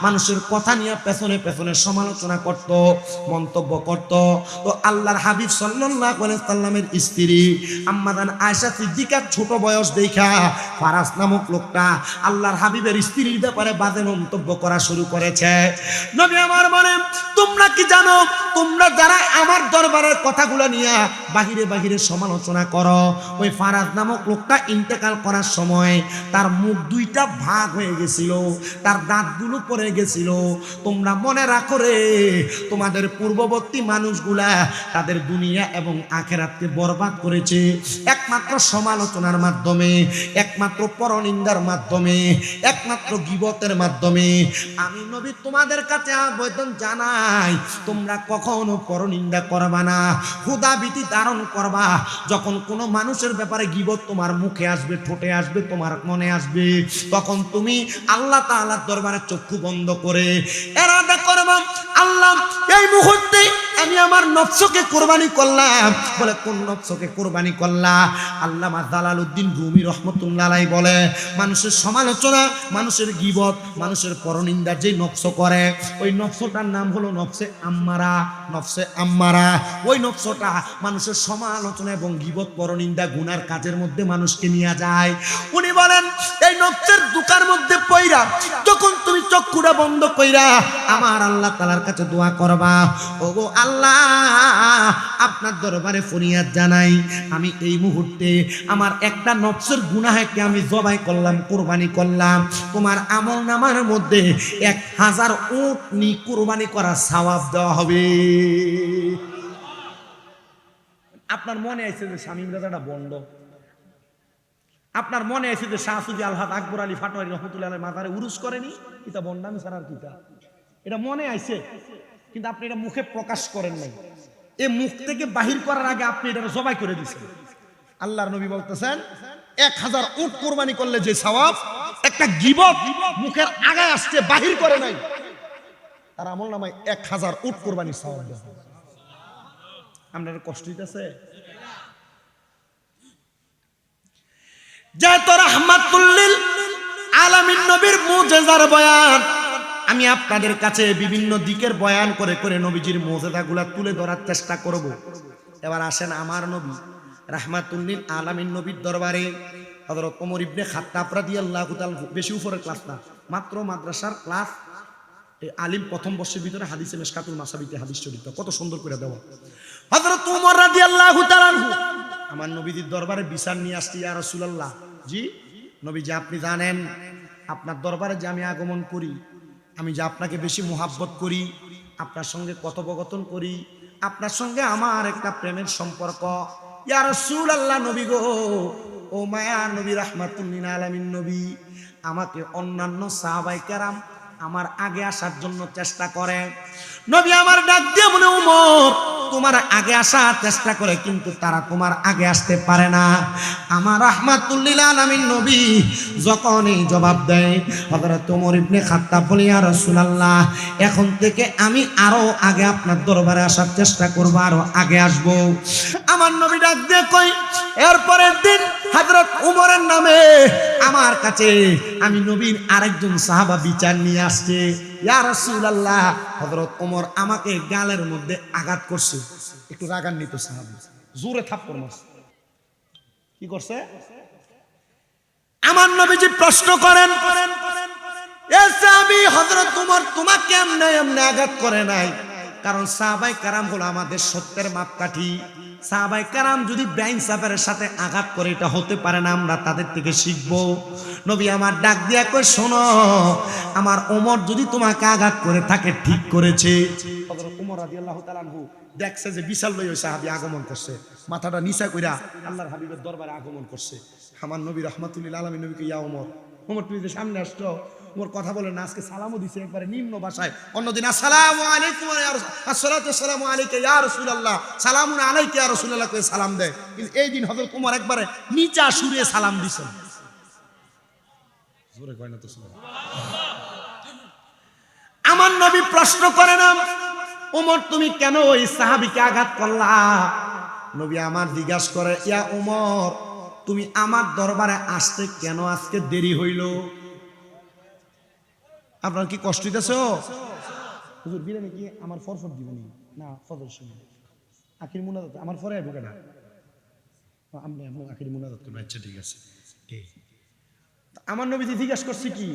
মানুষের কথা নিয়ে পেছনে পেছনে সমালোচনা করত, মন্তব্য করত। তো আল্লাহর হাবিব সাল্লাল্লাহু আলাইহি সাল্লামের স্ত্রী আম্মা জান আয়েশা সিদ্দিকার ছোট বয়স দেখা ফারাজ নামক লোকটা আল্লাহর হাবিবের স্ত্রীর ব্যাপারে বাজে মন্তব্য করা শুরু করেছে। নবী আমার বলেন, তোমরা কি জানো, তোমরা যারা আমার দরবারের কথাগুলো নিয়ে বাহিরে বাহিরে সমালোচনা করো, ওই ফারাজ নামক লোকটা ইন্তেকাল করার সময় তার মুখ দুইটা ভাগ হয়ে গেছিল, তার দাঁতগুলো পড়ে গেছিল। তোমরা মনে রাখো রে, তোমাদের পূর্ববর্তী মানুষগুলা তাদের দুনিয়া এবং আখিরাতকে বরবাদ করেছে একমাত্র সমালোচনার মাধ্যমে, একমাত্র পরনিন্দার মাধ্যমে, একমাত্র গীবতের মাধ্যমে। আমি নবী তোমাদের কাছে আবেদন জানাই, তোমরা কখনো পরনিন্দা করবা না, খোদাভীতি ধারণ করবা। যখন কোনো মানুষের ব্যাপারে গীবত তোমার মুখে আসবে, ঠোঁটে আসবে, তোমার মনে আসবে, তখন তুমি আল্লাহ তাআলার দরবারে চক্ষু বন্ধ করে ইরাদা করবা, আল্লাহ এই মুহূর্তে আমি আমার নফসকে কুরবানি করলাম। বলে, কোন নফসকে কুরবানি করলা? আল্লামা জালালউদ্দিন রুমি রাহমাতুল্লাহ আলাইহি বলে, মানুষের সমালোচনা, মানুষের গীবত, মানুষের পরনিন্দা যে নফস করে, ওই নফসটার নাম হলো নফসে আম্মারা। নফসে আম্মারা ওই নফসটা মানুষের সমালোচনা এবং গীবত, পরনিন্দা, গুনার কাজের মধ্যে মানুষকে নিয়ে যায়। উনি বলেন, এই নফসের দুকার মধ্যে পইরা যখন তুমি চক্ষুটা বন্ধ কইরা আমার আল্লাহ তাআলার কাছে দোয়া করবা, ওগো আল্লাহ আপনার দরবারে ফরিয়াদ জানাই, আমি এই মুহূর্তে আমার একটা নফসের গুনাহকে আমি জবাই করলাম, কুরবানি করলাম, তোমার আমল নামার মধ্যে 1000 উটনি কুরবানি করার সওয়াব দেওয়া হবে। আপনার মনে আছে যে শামীম রাজাটা বন্ড, আপনার মনে আছে যে শাহ সুফি আলহাদ আকবর আলী ফাটোয়ারি রহমতুল্লাহ আলাইহির মাজারে উরুস করেনি, এটা বন্ডামি ছাড়ার কিতা, এটা মনে আছে, কিন্তু আপনি এটা মুখে প্রকাশ করেন নাই। এই মুখ থেকে বাহির করার আগে আপনি এটা জবাই করে দিয়েছেন। আল্লাহর নবী বলতেছেন 1000 উট কুরবানি করলে যে সওয়াব, একটা গীবত মুখের আগায় আসছে, বাহির করে নাই, তার আমল নামায় 1000 উট কুরবানির সওয়াব দেওয়া। আপনার কষ্ট হইতেছে? যেহেতু রাহমাতুল লিল আলামিন নবীর মুজিজার বয়ান, আমি আপনাদের কাছে বিভিন্ন দিকের বয়ান করে করে নবীজির মুজিজাগুলো তুলে ধরার চেষ্টা করব। এবার আসেন আমার নবী রাহমাতুল লিল আলামিন নবীর দরবারে হযরত ওমর ইবনে খাত্তাব রাদিয়াল্লাহু তাআলা, বেশি উপরের ক্লাস না, মাত্র মাদ্রাসার ক্লাস, আলিম প্রথম বর্ষের ভিতরে হাদিসে মিশকাতুল মাসাবিতে হাদিস শরীফটা কত সুন্দর করে দেওয়া। হযরত ওমর রাদিয়াল্লাহু তাআলা আমার নবীজির দরবারে বিচার নিয়ে আসছে, ইয়া রাসূলুল্লাহ, জি নবীজি আপনি জানেন আপনার দরবারে যে আমি আগমন করি, আমি যে আপনাকে বেশি মুহাব্বত করি, আপনার সঙ্গে কথোপকথন করি, আপনার সঙ্গে আমার একটা প্রেমের সম্পর্ক। ইয়া রাসূলুল্লাহ, নবী গো, ও মায়ার নবী রাহমাতুল লিল আলামিন নবী, আমাকে অন্যান্য সাহাবায়ে কেরাম আমার আগে আসার জন্য চেষ্টা করে। নবী আমার ডাক দিয়ে বলে, ওমর তোমার আগে আসার চেষ্টা করে, কিন্তু তারা তোমার আগে আসতে পারে না। আমার রাহমাতুল লিল আলামিন নবী যখন এই জবাব দেয়, হযরত ওমর ইবনে খাত্তাব বলে, ইয়া রাসূলুল্লাহ, এখন থেকে আমি আরো আগে আপনার দরবারে আসার চেষ্টা করব, আরো আগে আসব। আমার নবী ডাক দিয়ে কই, এরপরের দিন হযরত ওমরের নামে আমার কাছে আমি নবীর আরেকজন সাহাবা বিচার নিয়ে আসছে। ইয়া রাসূলুল্লাহ, হযরত ওমর আমাকে গালের মধ্যে আঘাত করছে, একটু রাগান্বিত সাহাবী, জোরে থাপ্পড় মারছে। কি করছে? আমার নবীজি প্রশ্ন করেন, এ সাহাবী হযরত ওমর তোমাকে এমনি এমনি আঘাত করে নাই, কারণ সাহাবায়ে কেরাম হলো আমাদের সত্যের মাপকাঠি। সাহাবায়ে কেরাম যদি বেইনসাফের সাথে আঘাত করে, এটা হতে পারে না, আমরা তাদের থেকে শিখব। নবী আমার ডাক দিয়া কই, শোনো, আমার ওমর যদি তোমাকে আঘাত করে থাকে ঠিক করেছে। হযরত ওমর রাদিয়াল্লাহু তাআলা আনহু দেখছে যে বিশাল লই ওই সাহাবী আগমন করছে, মাথাটা নিচা কইরা আল্লাহর হাবিবের দরবারে আগমন করছে। আমার নবী রাহমাতুল লিল আলামিন নবীকে, ইয়া ওমর, ওমর তুমি যে সামনে আসছো, ওমর কথা বলে না, আজকে সালামও দিছে একবারে নিম্ন ভাষায়, অন্যদিন আসসালামু আলাইকুম ইয়া রাসূল, আসসালাতু ওয়াসসালামু আলাইকা ইয়া রাসূলুল্লাহ, সালামুন আলাইকা ইয়া রাসূলুল্লাহ কই সালাম দেয়। কিন্তু এই দিন হযরত ওমর একবারে নিচা সুরে সালাম দিছেন। জোরে কয় না তো সুবহানাল্লাহ। আমার নবী প্রশ্ন করে না, ওমর তুমি কেন ওই সাহাবীকে আঘাত করলা? নবী আমার জিজ্ঞাসা করে, ইয়া ওমর, তুমি আমার দরবারে আসতে কেন আজকে দেরি হইল? আপনার কি কষ্ট হইতেছে? হুজুর বিরিয়ানি কি আমার ফরফর দিবেন না? ফজর সময় আখির মুনাজাত আমার পরে আইবো কেন? আমি আখির মুনাজাত করব। আচ্ছা ঠিক আছে। আমার নবীজি জিজ্ঞাসা করছে কি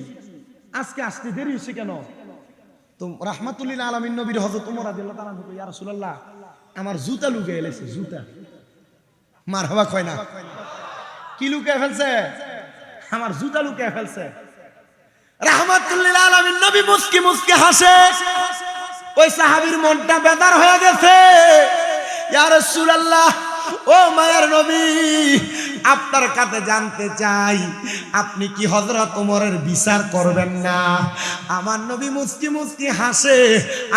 আজকে আসতে দেরি হচ্ছে কেন? তো রাহমাতুল লিল আলামিন নবীর হযরত ওমর রাদিয়াল্লাহু তাআলা কই, ইয়া রাসূলুল্লাহ, আমার জুতা লুকিয়ে এলেছে। জুতা মারহাবা কয় না, কি লুকিয়ে ফেলছে? আমার জুতা লুকিয়ে ফেলছে। রাহমাতুল লিল আলামিন নবী মুস্কি মুস্কি হাসে। ওই সাহাবীর মনটা বেদার হয়ে গেছে। ইয়া রাসূলুল্লাহ, ও মায়ের নবী, আপনার কাছে জানতে চাই, আপনি কি হযরত ওমরের বিচার করবেন না? আমার নবী মুস্কি মুস্কি হাসে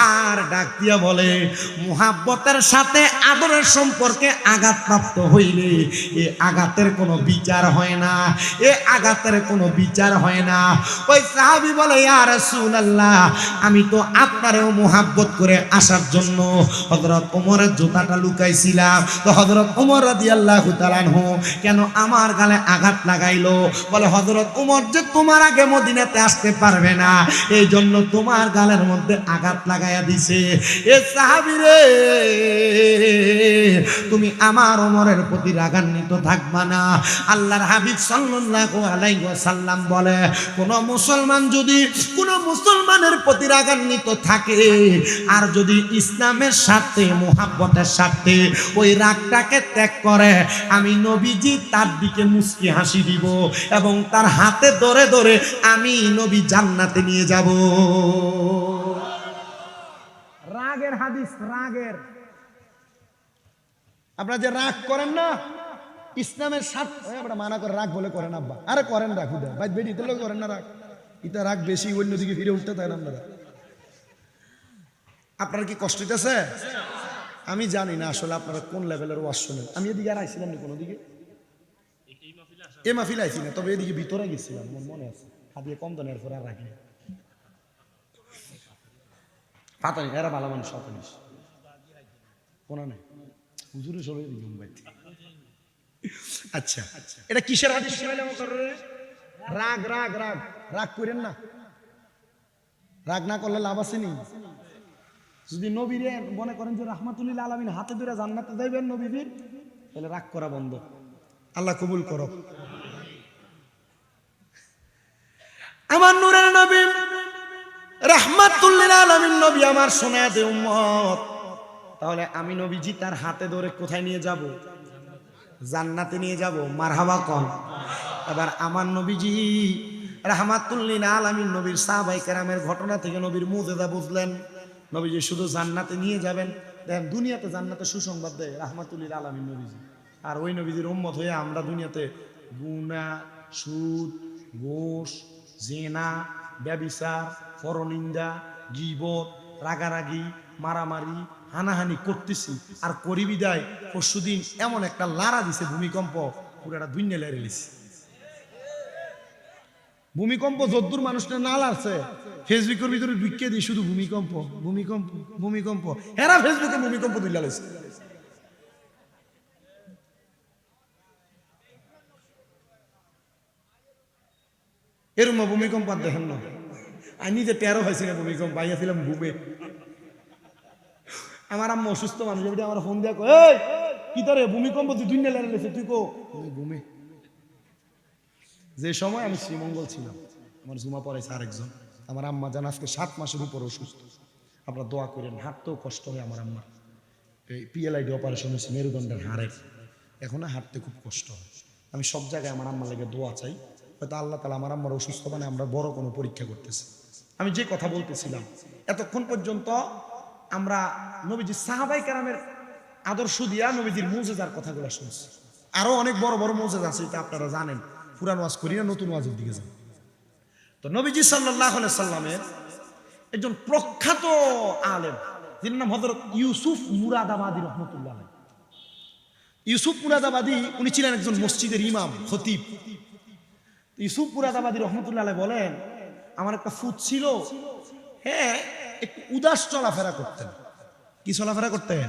আর ডাক দিয়া বলে, মুহাব্বতের সাথে আদরের সম্পর্কে আঘাতপ্রাপ্ত হইলে এই আঘাতের কোনো বিচার হয় না, এ আঘাতের কোনো বিচার হয় না। ওই সাহাবী বলে, ইয়া রাসূলুল্লাহ, আমি তো আপনারেও মুহাব্বত করে আসার জন্য হযরত ওমরের জুতাটা লুকাইছিলাম। তো হযরত ওমর রাদিয়াল্লাহু তাআলা আনহু কেন কেন আমার গালে আঘাত লাগাইলো? বলে হযরত উমর যে তোমার আগে মদিনাতে আসতে পারবে না, এই জন্য তোমার গালের মধ্যে আঘাত লাগাইয়া দিছে। এ সাহাবী রে, তুমি আমার ওমরের প্রতি রাগান্বিত থাকবা না। আল্লাহর হাবিব সাল্লাল্লাহু আলাইহি ওয়াসাল্লাম বলে, কোন মুসলমানের প্রতি রাগান্বিত থাকে আর যদি ইসলামের স্বার্থে মুহাব্বতের স্বার্থে ওই রাগটাকে ত্যাগ করে, আমি নবীজি তার দিকে মুস্কি হাসি দিব এবং তার হাতে ধরে ধরে আমি নবী জান্নাতে নিয়ে যাব। রাগের হাদিস, রাগের, আপনারা যে রাগ করেন না ইসলামের স্বার্থ, আমরা মানা করে রাগ বলে করেন আব্বা, আরে করেন রাগ হুদা ভাই বেটি দিলেও করেন না রাগ, এটা রাগ বেশি অন্যদিকে ফিরে উঠতে তাই না। আপনারা কি কষ্ট হইতেছে? আমি জানি না আসলে আপনারা কোন লেভেলের ওয়াজ শোনেন। আমি এদিকে আর আইছিলাম না কোনো দিকে, এ মাহফিল আইছি না, তবে এদিকে ভিতরে গেছিলাম, আমার মনে আছে। হাতিয়ে কম দানের পর আর রাখি পাতানি, এরা ভালো মানুষ সাতানিস কোনা নেই হুজুরে সবাই এদিকে মোবাইল। আচ্ছা, এটা কিসের হাদিস শুনাইলাম? রাগ রাগ রাগ রাগ করেন না, রাগ না করলে লাভ আছে নি? যদি নবীরে মনে করেন যে রাহমাতুল আলামিন হাতে ধরে জান্নাতে যাইবেন নবীর, তাহলে রাগ করা বন্ধ। আল্লাহ কবুল করো। আমার নূরের নবী রাহমাতুল আলামিন নবী আমার সোনাতে উম্মত, তাহলে আমি নবীজি তার হাতে ধরে কোথায় নিয়ে যাব? জান্নাতে নিয়ে যাব। মারহাবা কোন? এবার আমার নবীজি রাহমাতুল আলামিন নবীর সাহাবায়ে কেরামের ঘটনা থেকে নবীর মুজিজা বুঝলেন। নবীজি শুধু জান্নাতে নিয়ে যাবেন, দেখেন দুনিয়াতে জান্নাতে সুসংবাদ দেয় রাহমাতুল আলামিন নবীজি, আর ওই নবীজির উম্মত হয়ে আমরা দুনিয়াতে গুনাহ, সুদ, ঘুষ, জিনা, ব্যভিচার, পরনিন্দা, গীবত, রাগারাগি, মারামারি, হানাহানি করতেছি। আর করি বিদায় পরশুদিন এমন একটা লারা দিছে ভূমিকম্প, পুরাটা দুনিয়া লেরে লিছে। ভূমিকম্প যদ্দুর মানুষটা না লারছে, ফেসবুকের ভিতরে ঢুকিয়ে দিই শুধু ভূমিকম্প ভূমিকম্প ভূমিকম্প, এরা ফেসবুকে ভূমিকম্প তুলে লাইছে। এরম ভূমিকম্প আর দেখেন না। আমি নিজে 13 হয়েছিল ভূমিকম্প, আইয়াছিলাম ঘুমে। আমার আম্মা অসুস্থ মানুষ, আমার ফোন দিয়া কয়, এই কি তোরে ভূমিকম্প তুই দুনিয়া লেরে লেছে, তুই কো ঘুমে। যে সময় আমি শ্রীমঙ্গল ছিলাম, আমার জুমা পড়াইছে আরেকজন, আমার আম্মা জান আজকে 7 মাসের উপর অসুস্থ। আপনারা দোয়া করেন, হাঁটতেও কষ্ট হয় আমার আম্মার, এই PLID অপারেশন হয়েছে মেরুদণ্ডের হাড়ের, এখনো হাঁটতে খুব কষ্ট হয়। আমি সব জায়গায় আমার আম্মার লেগে দোয়া চাই, হয়তো আল্লাহ তাআলা আমার আম্মার অসুস্থ মানে আমরা বড় কোনো পরীক্ষা করতেছি। আমি যে কথা বলতেছিলাম, এতক্ষণ পর্যন্ত আমরা নবীজি সাহাবায়ে কেরামের আদর্শ দিয়া নবীজির মুজিজার কথাগুলো শুনছি। আরো অনেক বড় বড় মুজিজা আছে, এটা আপনারা জানেন। পুরান ওয়াজ করি না, নতুন ওয়াজের দিকে যান। তো নবীজি সাল্লাল্লাহু আলাইহি সাল্লামের একজন প্রখ্যাত আলেম, যিনি নাম হযরত ইউসুফ মুরাদাবাদী রহমতুল্লাহ আলাইহি। ইউসুফ মুরাদাবাদী উনি ছিলেন একজন মসজিদের ইমাম, খতিব। ইউসুফ মুরাদাবাদী রহমতুল্লাহ আলাইহি বলেন, আমার একটা ফুত ছিল, হ্যাঁ একটু উদাস চলাফেরা করতেন। কি চলাফেরা করতেন?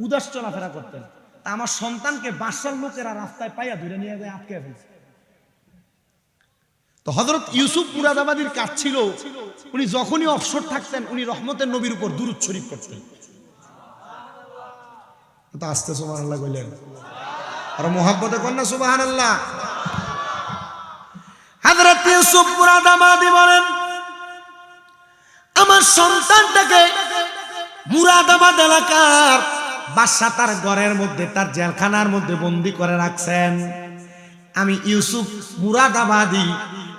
উদাস চলাফেরা করতেন। তা আমার সন্তানকে বাসার লোকেরা রাস্তায় পাইয়া ধরে নিয়ে যায়, আটকে ফেলছে। তো হযরত ইউসুফ মুরাদাবাদীর কাজ ছিল, উনি যখনই অবসর থাকতেন উনি রহমতের নবীর উপর দুরূদ শরীফ পড়তেন। তো আস্তে সুবহানাল্লাহ কইলেন, আর মুহাব্বতে কন্যা সুবহানাল্লাহ। হযরত ইউসুফ মুরাদাবাদী বলেন, আমার সন্তানটাকে মুরাদাবাদ এলাকার বাদশা তার ঘরের মধ্যে, তার জেলখানার মধ্যে বন্দী করে রাখছেন। আমি ইউসুফ মুরাদাবাদী,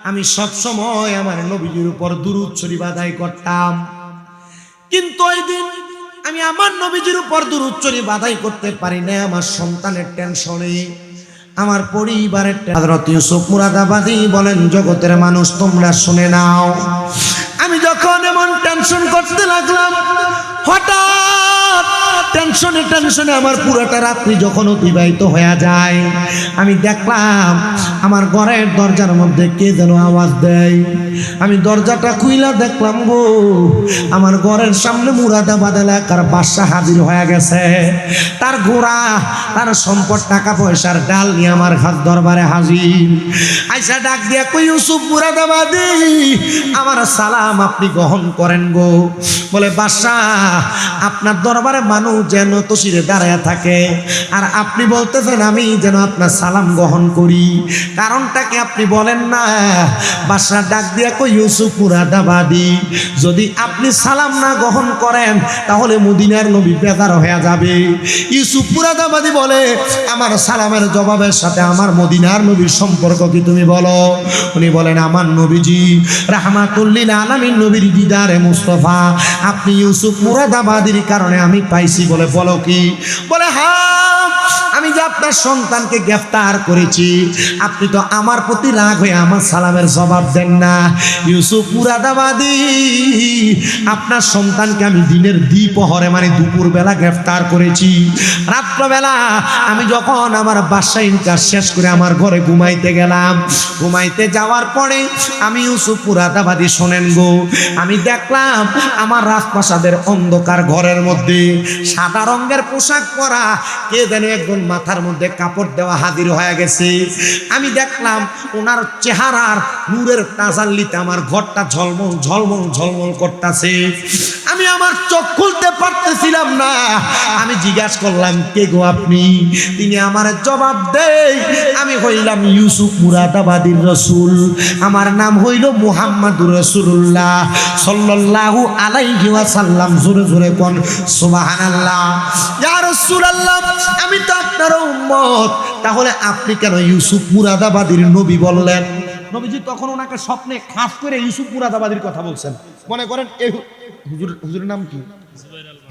আমি সব সময় আমার নবীর উপর দুরূদ শরীফ আদায় করতাম, কিন্তু ওই দিন আমি আমার নবীজির উপর দুরূদ শরীফ আদায় করতে পারি না, আমার সন্তানের টেনশনে, আমার পরিবারের। হযরত ইউসুফ মুরাদাবাদী বলেন, জগতের মানুষ তোমরা শুনে নাও, আমি যখন এমন টেনশন করতে লাগলাম, হঠাৎ টেনশন টেনশনে টেনশনে আমার পুরোটা রাত্রি যখন অতিবাহিত হয়ে যায়, আমি দেখলাম আমার ঘরের দরজার মধ্যে কে যেন আওয়াজ দেয়। আমি দরজাটা খুইলা দেখলাম গো, আমার ঘরের সামনে মুরাদাবাদ এলাকার বাদশাহ হাজির হয়ে গেছে। তার ঘোড়া, তার সম্পদ, টাকা পয়সার ডাল নিয়ে আমার হাত দরবারে হাজির। আইসা ডাক দিয়া কই, ইউসুফ মুরাদাবাদী, আমার সালাম আপনি গ্রহণ করেন গো। বলে বাদশাহ, আপনার দরবারে মানুষ যেন তসিরে দাঁড়ায় থাকে, আর আপনি বলতেছেন আমি যেন আপনার সালাম গ্রহণ করি, কারণটা কি আপনি বলেন না? বাদশাহ ডাক দিয়া কই, ইউসুফ মুরাদাবাদী, যদি আপনি সালাম না গ্রহণ করেন তাহলে মদিনার নবী বেজার হয়ে যাবে। ইউসুফ মুরাদাবাদী বলে, আমার সালামের জবাবের সাথে আমার মদিনার নবীর সম্পর্ক কি তুমি বলো? উনি বলেন, আমার নবীজি রাহমাতুল লিল আলামিন নবীর দিদারে মুস্তাফা আপনি ইউসুফ মুরাদাবাদীর কারণে আমি পাইছি। বলে বলো কি? বলে হ্যাঁ, আমি যে আপনার সন্তানকে গ্রেফতার করেছি, আপনি তো আমার প্রতি রাগ হয়ে আমার সালামের জবাব দেন না। ইউসুফ মুরাদাবাদী, আপনার সন্তানকে আমি দিনের দ্বিপ্রহরে মানে দুপুরবেলা গ্রেফতার করেছি। রাত্রবেলা আমি যখন আমার বাসায় কাজ শেষ করে আমার ঘরে ঘুমাইতে গেলাম, ঘুমাইতে যাওয়ার পরে আমি ইউসুফ মুরাদাবাদী শোনেন গো, আমি দেখলাম আমার রাজপ্রাসাদের অন্ধকার ঘরের মধ্যে সাদা রঙের পোশাক পরা কে যেন একজন মাথার মধ্যে কাপড় দেওয়া হাজির হয়ে গেছে। আমি দেখলাম ওনার চেহারার নূরের তাজাল্লিতে আমার ঘরটা ঝলমল ঝলমল ঝলমল করতেছে। আমি আমার চোখ খুলতে পারতেছিলাম না। আমি জিজ্ঞাসা করলাম, কে গো আপনি? তিনি আমার জবাব দেয়, আমি হইলাম ইউসুফ মুরাদাবাদীর রসুল, আমার নাম হইল মুহাম্মাদুর রাসূলুল্লাহ সাল্লাল্লাহু আলাইহি ওয়াসাল্লাম। জোরে জোরে কোন সুবহানাল্লাহ। ইয়া রাসূলুল্লাহ, আমি তো আপনার উম্মত, তাহলে আপনি কেন ইউসুফ মুরাদাবাদীর নবী বললেন? নবীজি তখন ওনাকে স্বপ্নে খাস করে ইউসুফ মুরাদাবাদীর কথা বলছেন। মনে করেন এই হুজুরের নাম কি?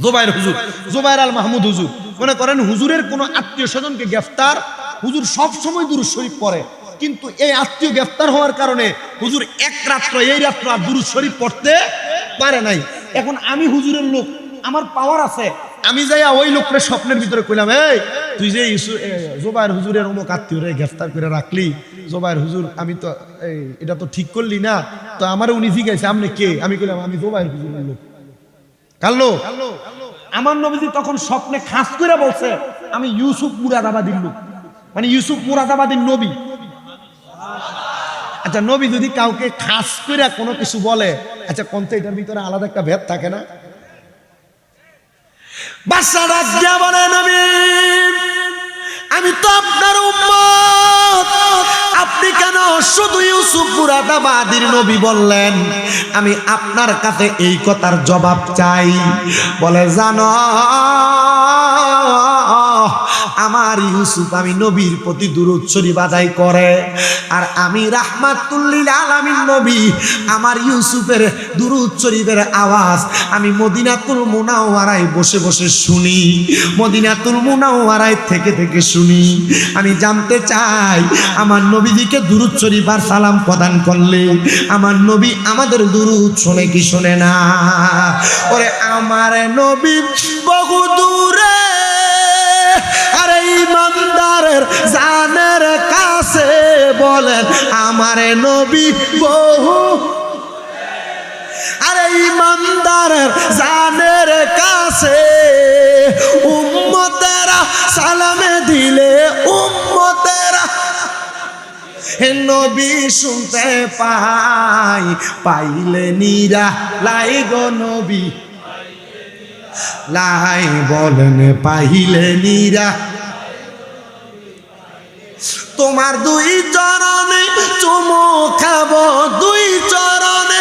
জুবাইর হুজুর, জুবাইর আল মাহমুদ হুজুর। মনে করেন হুজুরের কোনো আত্মীয় স্বজনকে গ্রেফতার, হুজুর সব সময় দুরূদ শরীফ পড়ে, কিন্তু এই আত্মীয় গ্রেফতার হওয়ার কারণে হুজুর এক রাত্র এই রাত্র আর দুরূদ শরীফ পড়তে পারে নাই। এখন আমি হুজুরের লোক, আমার পাওয়ার আছে, আমি যাইয়া ওই লোকের স্বপ্নের ভিতরে কইলাম, এই তুই যে জুবাইর হুজুরের অমুক আত্মীয়রে গ্রেফতার করে রাখলি, জুবাইর হুজুর আমি তো এটা তো ঠিক করলি না, তো আমার উনি জিজ্ঞাসা আপনি কে? আমি কইলাম আমি জুবাইর হুজুরের লোক। কাল্লো আমার নবীজি তখন স্বপ্নে খাস করে বলছে, আমি ইউসুফ মুরাদাবাদীর লোক, মানে ইউসুফ মুরাদাবাদীর নবী। আচ্ছা, নবী যদি কাউকে খাস করে কোনো কিছু বলে, আচ্ছা কোনটা এটার ভিতরে আলাদা একটা ভেদ থাকে না? বাদশাহ বলে, নবী আমি তো আপনার উম্মত, আপনি কেন শুধু ইউসুফ মুরাদাবাদীর নবী বললেন? আমি আপনার কাছে এই কথার জবাব চাই। বলে, জানো আমার ইউসুফ আমি নবীর প্রতি দুরূদ শরীফ আদায় করে, আর আমি রাহমাতুল লিল আলামিন নবী, আমার ইউসুফের দুরূদ শরীফের আওয়াজ আমি মদিনাতুল মুনাওয়ারায় বসে বসে শুনি, মদিনাতুল মুনাওয়ারায় থেকে থেকে শুনি। আমি জানতে চাই, আমার নবীজিকে দুরূদ শরীফ আর সালাম প্রদান করলে আমার নবী আমাদের দুরূদ শোনে কি শোনে না? ওরে আমার নবী বহু দূরে, আরে ইমানদারের জানের কাছে বলেন আমার নবী বহু, আরে ইমানদারের জানের কাছে উম্মতেরা সালামে দিলে উম্মতেরা নবী শুনতে পাইলে নিরা লাই গো নবী লাই বলেন পাইলে নিরা। তোমার দুই চরণে চুমু খাবো, দুই চরণে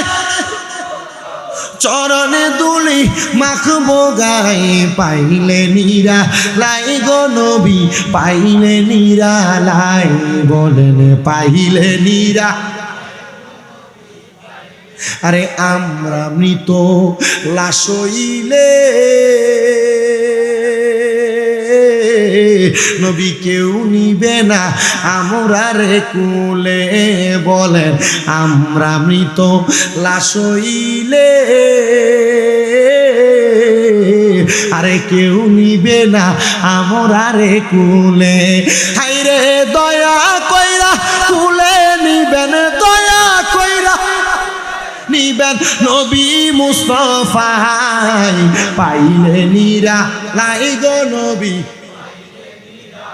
চরণে দুলি মাখবো গায়ে, পাইলে নিরা লাই গো নবী পাইলে নিরা লাই বলেন পাইলে নিরা। আরে আমরা মৃত লাশ হইলে নবী কেউ নিবে না আমরা রে কুলে, বলেন আমরা মৃত লাশ হইলে আরে কেউ নিবে না আমরারে কুলে। হাইরে দয়া কইরা কুলে নিবেন, দয়া কইরা নিবেন নবী মুস্তাফাই, পাইলে নিরা লাই গো নবী।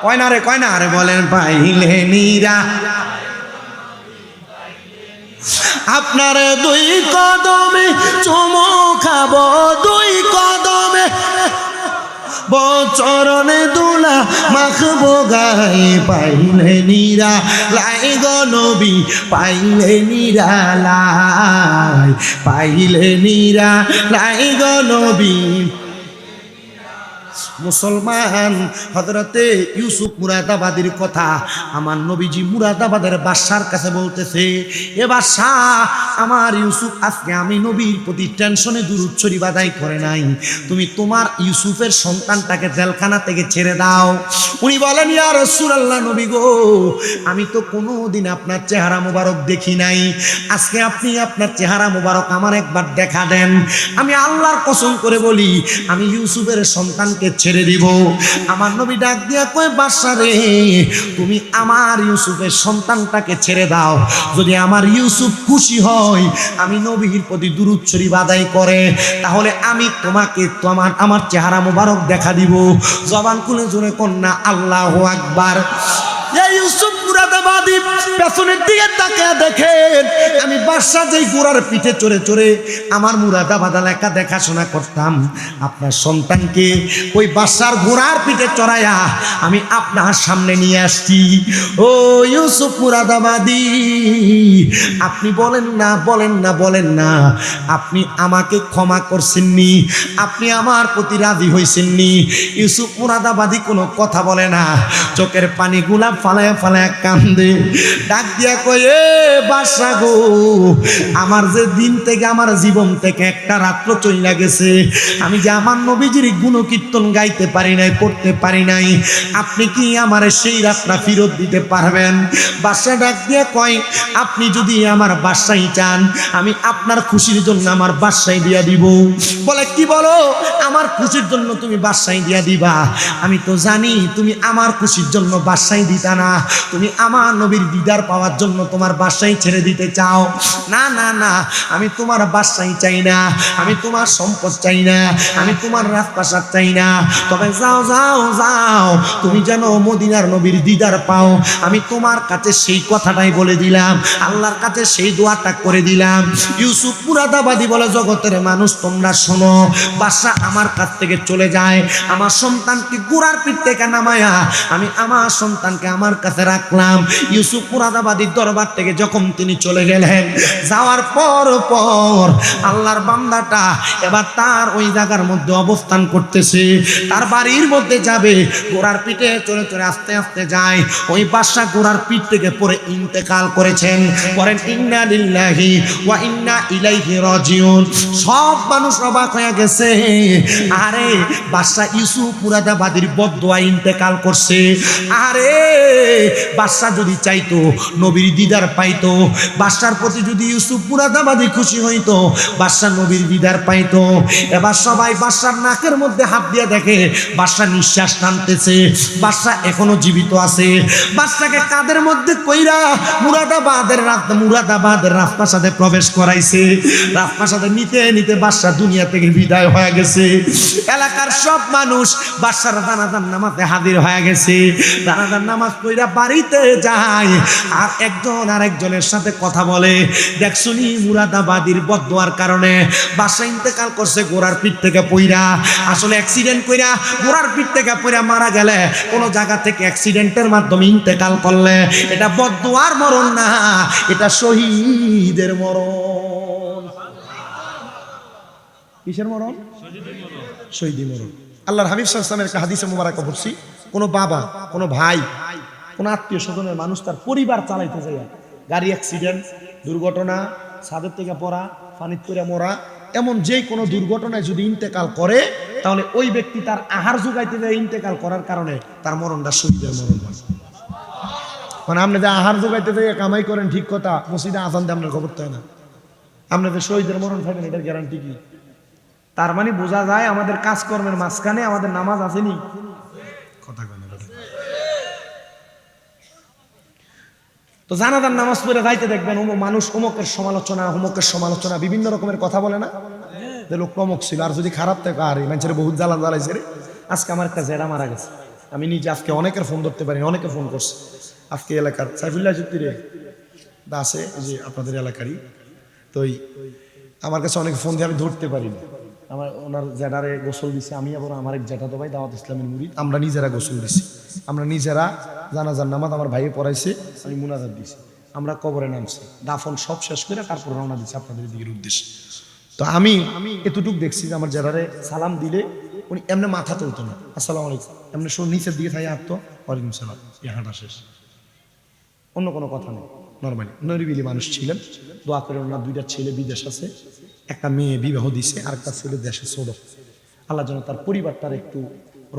কয় না রে বলেন পাইলে নিরা। আপনার দুই কদমে চুমু খাবো, দুই কদমে বচরণে দুলা মাখবো গায়ে, পাইলে নিরা লাই গো নবী, পাইলে নিরা লাই, পাইলে নিরা লাই গো নবী। মুসলমান হযরতে ইউসুফ মুরাদাবাদীর কথা আমার নবীজি মুরাদাবাদের বাদশার কাছে বলতেছে, এ বাদশা, আমার ইউসুফ আজকে আমি নবীর প্রতি টেনশনে দুরূদ শরীফ আদায় করে নাই, তুমি তোমার ইউসুফের সন্তানটাকে জেলখানা থেকে ছেড়ে দাও। উনি বলেন, ইয়া রাসূলুল্লাহ, নবী গো, আমি তো কোনোদিন আপনার চেহারা মোবারক দেখি নাই, আজকে আপনি আপনার চেহারা মোবারক আমার একবার দেখা দেন। আমি আল্লাহর কসম করে বলি, আমি ইউসুফের সন্তানকে ছেড়ে দিব। আমার নবী ডাক দিয়া কয়, বাদশা রে, তুমি আমার ইউসুফের সন্তানটাকে ছেড়ে দাও, যদি আমার ইউসুফ খুশি হয়, আমি নবীর প্রতি দুরূদ শরীফ আদায় করে, তাহলে আমি তোমাকে আমার চেহারা মোবারক দেখা দিব। জবান খুলে জোরে কন্যা আল্লাহু আকবার। ইউসুফ মুরাদাবাদী পেছনের দিকে তাকিয়ে দেখেন, আমি বাদশা যেই ঘোড়ার পিঠে চড়ে চড়ে আমার মুরাদাবাদ এলাকা দেখাশোনা করতাম, আপনার সন্তানকে ওই বাদশার ঘোড়ার পিঠে চড়াইয়া আমি আপনার সামনে নিয়ে আসছি। ও ইউসুফ মুরাদাবাদী, আপনি বলেন না, আপনি আমাকে ক্ষমা করছেননি, আপনি আমার প্রতি রাজি হয়েছেননি। ইউসুফ মুরাদাবাদী কোনো কথা বলে না, চোখের পানিগুলা ফালায় ফালায় কান্দে, ডাক দিয়া কয়, এ বাদশা গো, আমার যে দিন থেকে আমার জীবন থেকে একটা রাত্র চইলা গেছে, আমি যে আমার নবীজির গুণকীর্তন গাইতে পারি নাই, পড়তে পারি নাই, আপনি কি আমার সেই রাতটা ফেরত দিতে পারবেন? বাদশা ডাক দিয়া কয়, আপনি যদি আমার বাদশাই চান, আমি আপনার খুশির জন্য আমার বাদশাই দিয়া দিব। বলে, কি বলো, আমার খুশির জন্য তুমি বাদশাই দিয়া দিবা? আমি তো জানি তুমি আমার খুশির জন্য বাদশাই দিতা না, তুমি আমার নবীর দিদার পাওয়ার জন্য তোমার বাদশাই ছেড়ে দিতে চাও। না না না, আমি তোমার বাদশাই চাই না, আমি তোমার সম্পদ চাই না, আমি তোমার রাজপ্রাসাদ চাই না, তবে যাও যাও যাও, তুমি যেন মদিনার নবীর দিদার পাও, আমি তোমার কাছে সেই কথাটাই বলে দিলাম, আল্লাহর কাছে সেই দোয়াটা করে দিলাম। ইউসুফ মুরাদাবাদী বলে, জগতের মানুষ তোমরা শোনো, বাদশা আমার কাছ থেকে চলে যায়, আমার সন্তানকে ঘোড়ার পিঠ থেকে নামায়া আমি আমার সন্তানকে আমার কাছে রাখলাম। ইউসুফ মুরাদাবাদীর দরবার থেকে যখন তিনি চলে গেলেন, যাওয়ার পর আল্লাহর বান্দাটা এবার তার ওই জায়গার মধ্যে অবস্থান করতেছে, তার বাড়ির মধ্যে যাবে, ঘোড়ার পিঠে চলে চলে আস্তে আস্তে যায়, ওই বাদশা ঘোড়ার পিঠ থেকে পরে ইন্তেকাল করেছেন। বলেন ইন্না লিল্লাহি ওয়া ইন্না ইলাইহি রাজিউন। সব মানুষ অবাক হয়ে গেছে, আরে বাদশা ইউসুফ মুরাদাবাদীর বদদোয়া ইন্তেকাল করছে। আরে বাদশা যদি চাইতো নবীর দিদার পাইতো, বাদশার প্রতি যদি ইউসুফ মুরাদাবাদী খুশি হইতো, বাদশা নবীর দিদার পাইতো। এবার সবাই বাদশার নাকের মধ্যে হাত দিয়ে দেখে বাদশা নিঃশ্বাস টানতেছে, বাদশা এখনো জীবিত আছে। বাদশাকে কাদের মধ্যে কইরা মুরাদাবাদের রাজপ্রাসাদে প্রবেশ করাইছে। রাজপ্রাসাদে নিতে নিতে বাদশা দুনিয়া থেকে বিদায় হয়ে গেছে। এলাকার সব মানুষ বাদশার জানাজার নামাজে হাজির হয়ে গেছে। জানাজার নামাজ পড়া বাড়িতে যায়, আর একজন আরেকজনের সাথে কথা বলে, দেখছুনি মুরাদাবাদীর বদদোয়ার কারণে বাদশা ইন্তেকাল করছে ঘোড়ার পিঠ থেকে পইরা। আসলে অ্যাক্সিডেন্ট কইরা ঘোড়ার পিঠ থেকে পইরা মারা গেলে, কোন জায়গা থেকে অ্যাক্সিডেন্টের মাধ্যমে ইন্তেকাল করলে, এটা বদদোয়ার মরণ না, এটা শহীদের মরণ। কিসের মরণ? শহীদের মরণ। আল্লাহর হাবিব সাল্লাল্লাহু আলাইহি ওয়াসাল্লামের একটা হাদিসে মুবারাক পড়ছি, কোনো বাবা, কোনো ভাই, কোনো আত্মীয় স্বজনের মানুষ তার পরিবার চালাইতে যায়, গাড়ি অ্যাক্সিডেন্ট, দুর্ঘটনা, ছাদের থেকে পড়া, পানিতে পড়ে মরা, এমন যে কোনো দুর্ঘটনায় যদি ইন্তেকাল করে, তাহলে ওই ব্যক্তি তার আহার যোগাইতে যায় ইন্তেকাল করার কারণে তার মরণটা শহীদের মরণ হয়। মানে আপনি যে আহার যোগাইতে যায় কামাই করেন ঠিক কথা, মসজিদে আজান দিয়ে আপনার খবর হয় না, আপনি যে শহীদের মরণ খাবেন এটার গ্যারান্টি কি? তার মানে বোঝা যায় আমাদের কাজকর্মের মাঝখানে আমাদের নামাজ আসেনি। কথা কয় না বেটা। তো জানাজার নামাজ পড়ে যাইতে দেখবেন মানুষ অমুকের সমালোচনা বিভিন্ন রকমের কথা বলে না, যে লোক অমুক ছিল, আর যদি খারাপ থাকে আরে মানুষের বহুত জ্বালা জ্বালাইছে রে। আজকে আমার একটা জেরা মারা গেছে, আমি নিজে আজকে অনেকের ফোন ধরতে পারি, অনেকে ফোন করছে। আজকে এলাকার সাইফুল্লাহ যুক্তি রে আছে যে আপনাদের এলাকারই, তো আমার কাছে অনেক ফোন দিয়ে আমি ধরতে পারি না। আমার ওনার জেডারে গোসল দিছে, আমি আবার আমার এক জেঠা তো ভাই দাওয়াত ইসলামের মুরিদ, আমরা নিজেরা গোসল দিছি, আমরা নিজেরা জানাজার নামাজ আমার ভাইয়ে পড়াইছে, আমি মুনাজাত দিছি, আমরা কবরে নামছি, দাফন সব শেষ করে তারপর রওনা দিছি আপনাদের দিকের উদ্দেশ্যে। তো আমি এতটুকু দেখছি যে আমার জেডারে সালাম দিলে উনি এমনি মাথা তুলতো না, আসসালামু আলাইকুম, এমনি নিচের দিকে থাকে আঁকতো, ওয়ালাইকুম সালাম, হাঁটা শেষ, অন্য কোনো কথা নেই। নর্মালি নরিবিলি মানুষ ছিলেন। দোয়া করে ওনার দুইটা ছেলে বিদেশ আছে, একটা মেয়ে বিবাহ দিছে, আর একটা ছেলে দেশে ছোট। আল্লাহ যেন তার পরিবারটার একটু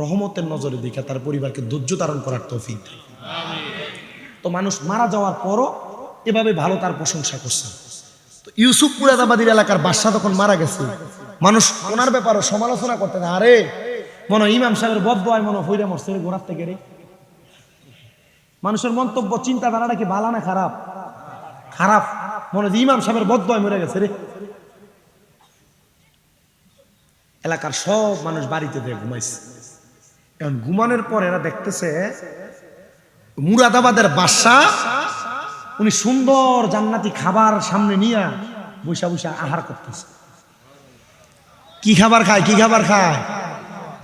রহমতের নজরে দেখে তার পরিবারকে ধৈর্য ধারণ করার তৌফিক দেয়। তো মানুষ মারা যাওয়ার পরও এভাবে ভালো তার প্রশংসা করছে। তো ইউসুফ মুরাদাবাদীর এলাকার বাদশা তখন মারা গেছে, মানুষ ওনার ব্যাপারে সমালোচনা করতে না, আরে মনে ইমাম সাহেবের বদদোয়ায় মনে হইরা মরছে গোড়ার থেকে রে। মানুষের মন্তব্য চিন্তাধারাটা কি ভালো না খারাপ? খারাপ। মনে হয় ইমাম সাহেবের বদদোয়ায় মরে গেছে রে। এলাকার সব মানুষ বাড়িতে দিয়ে ঘুমাইছে। এখন ঘুমানোর পর এরা দেখতেছে মুরাদাবাদের বাদশা উনি সুন্দর জান্নাতি খাবার সামনে নিয়ে বৈশা বৈশা আহার করতেছে। কি খাবার খায়?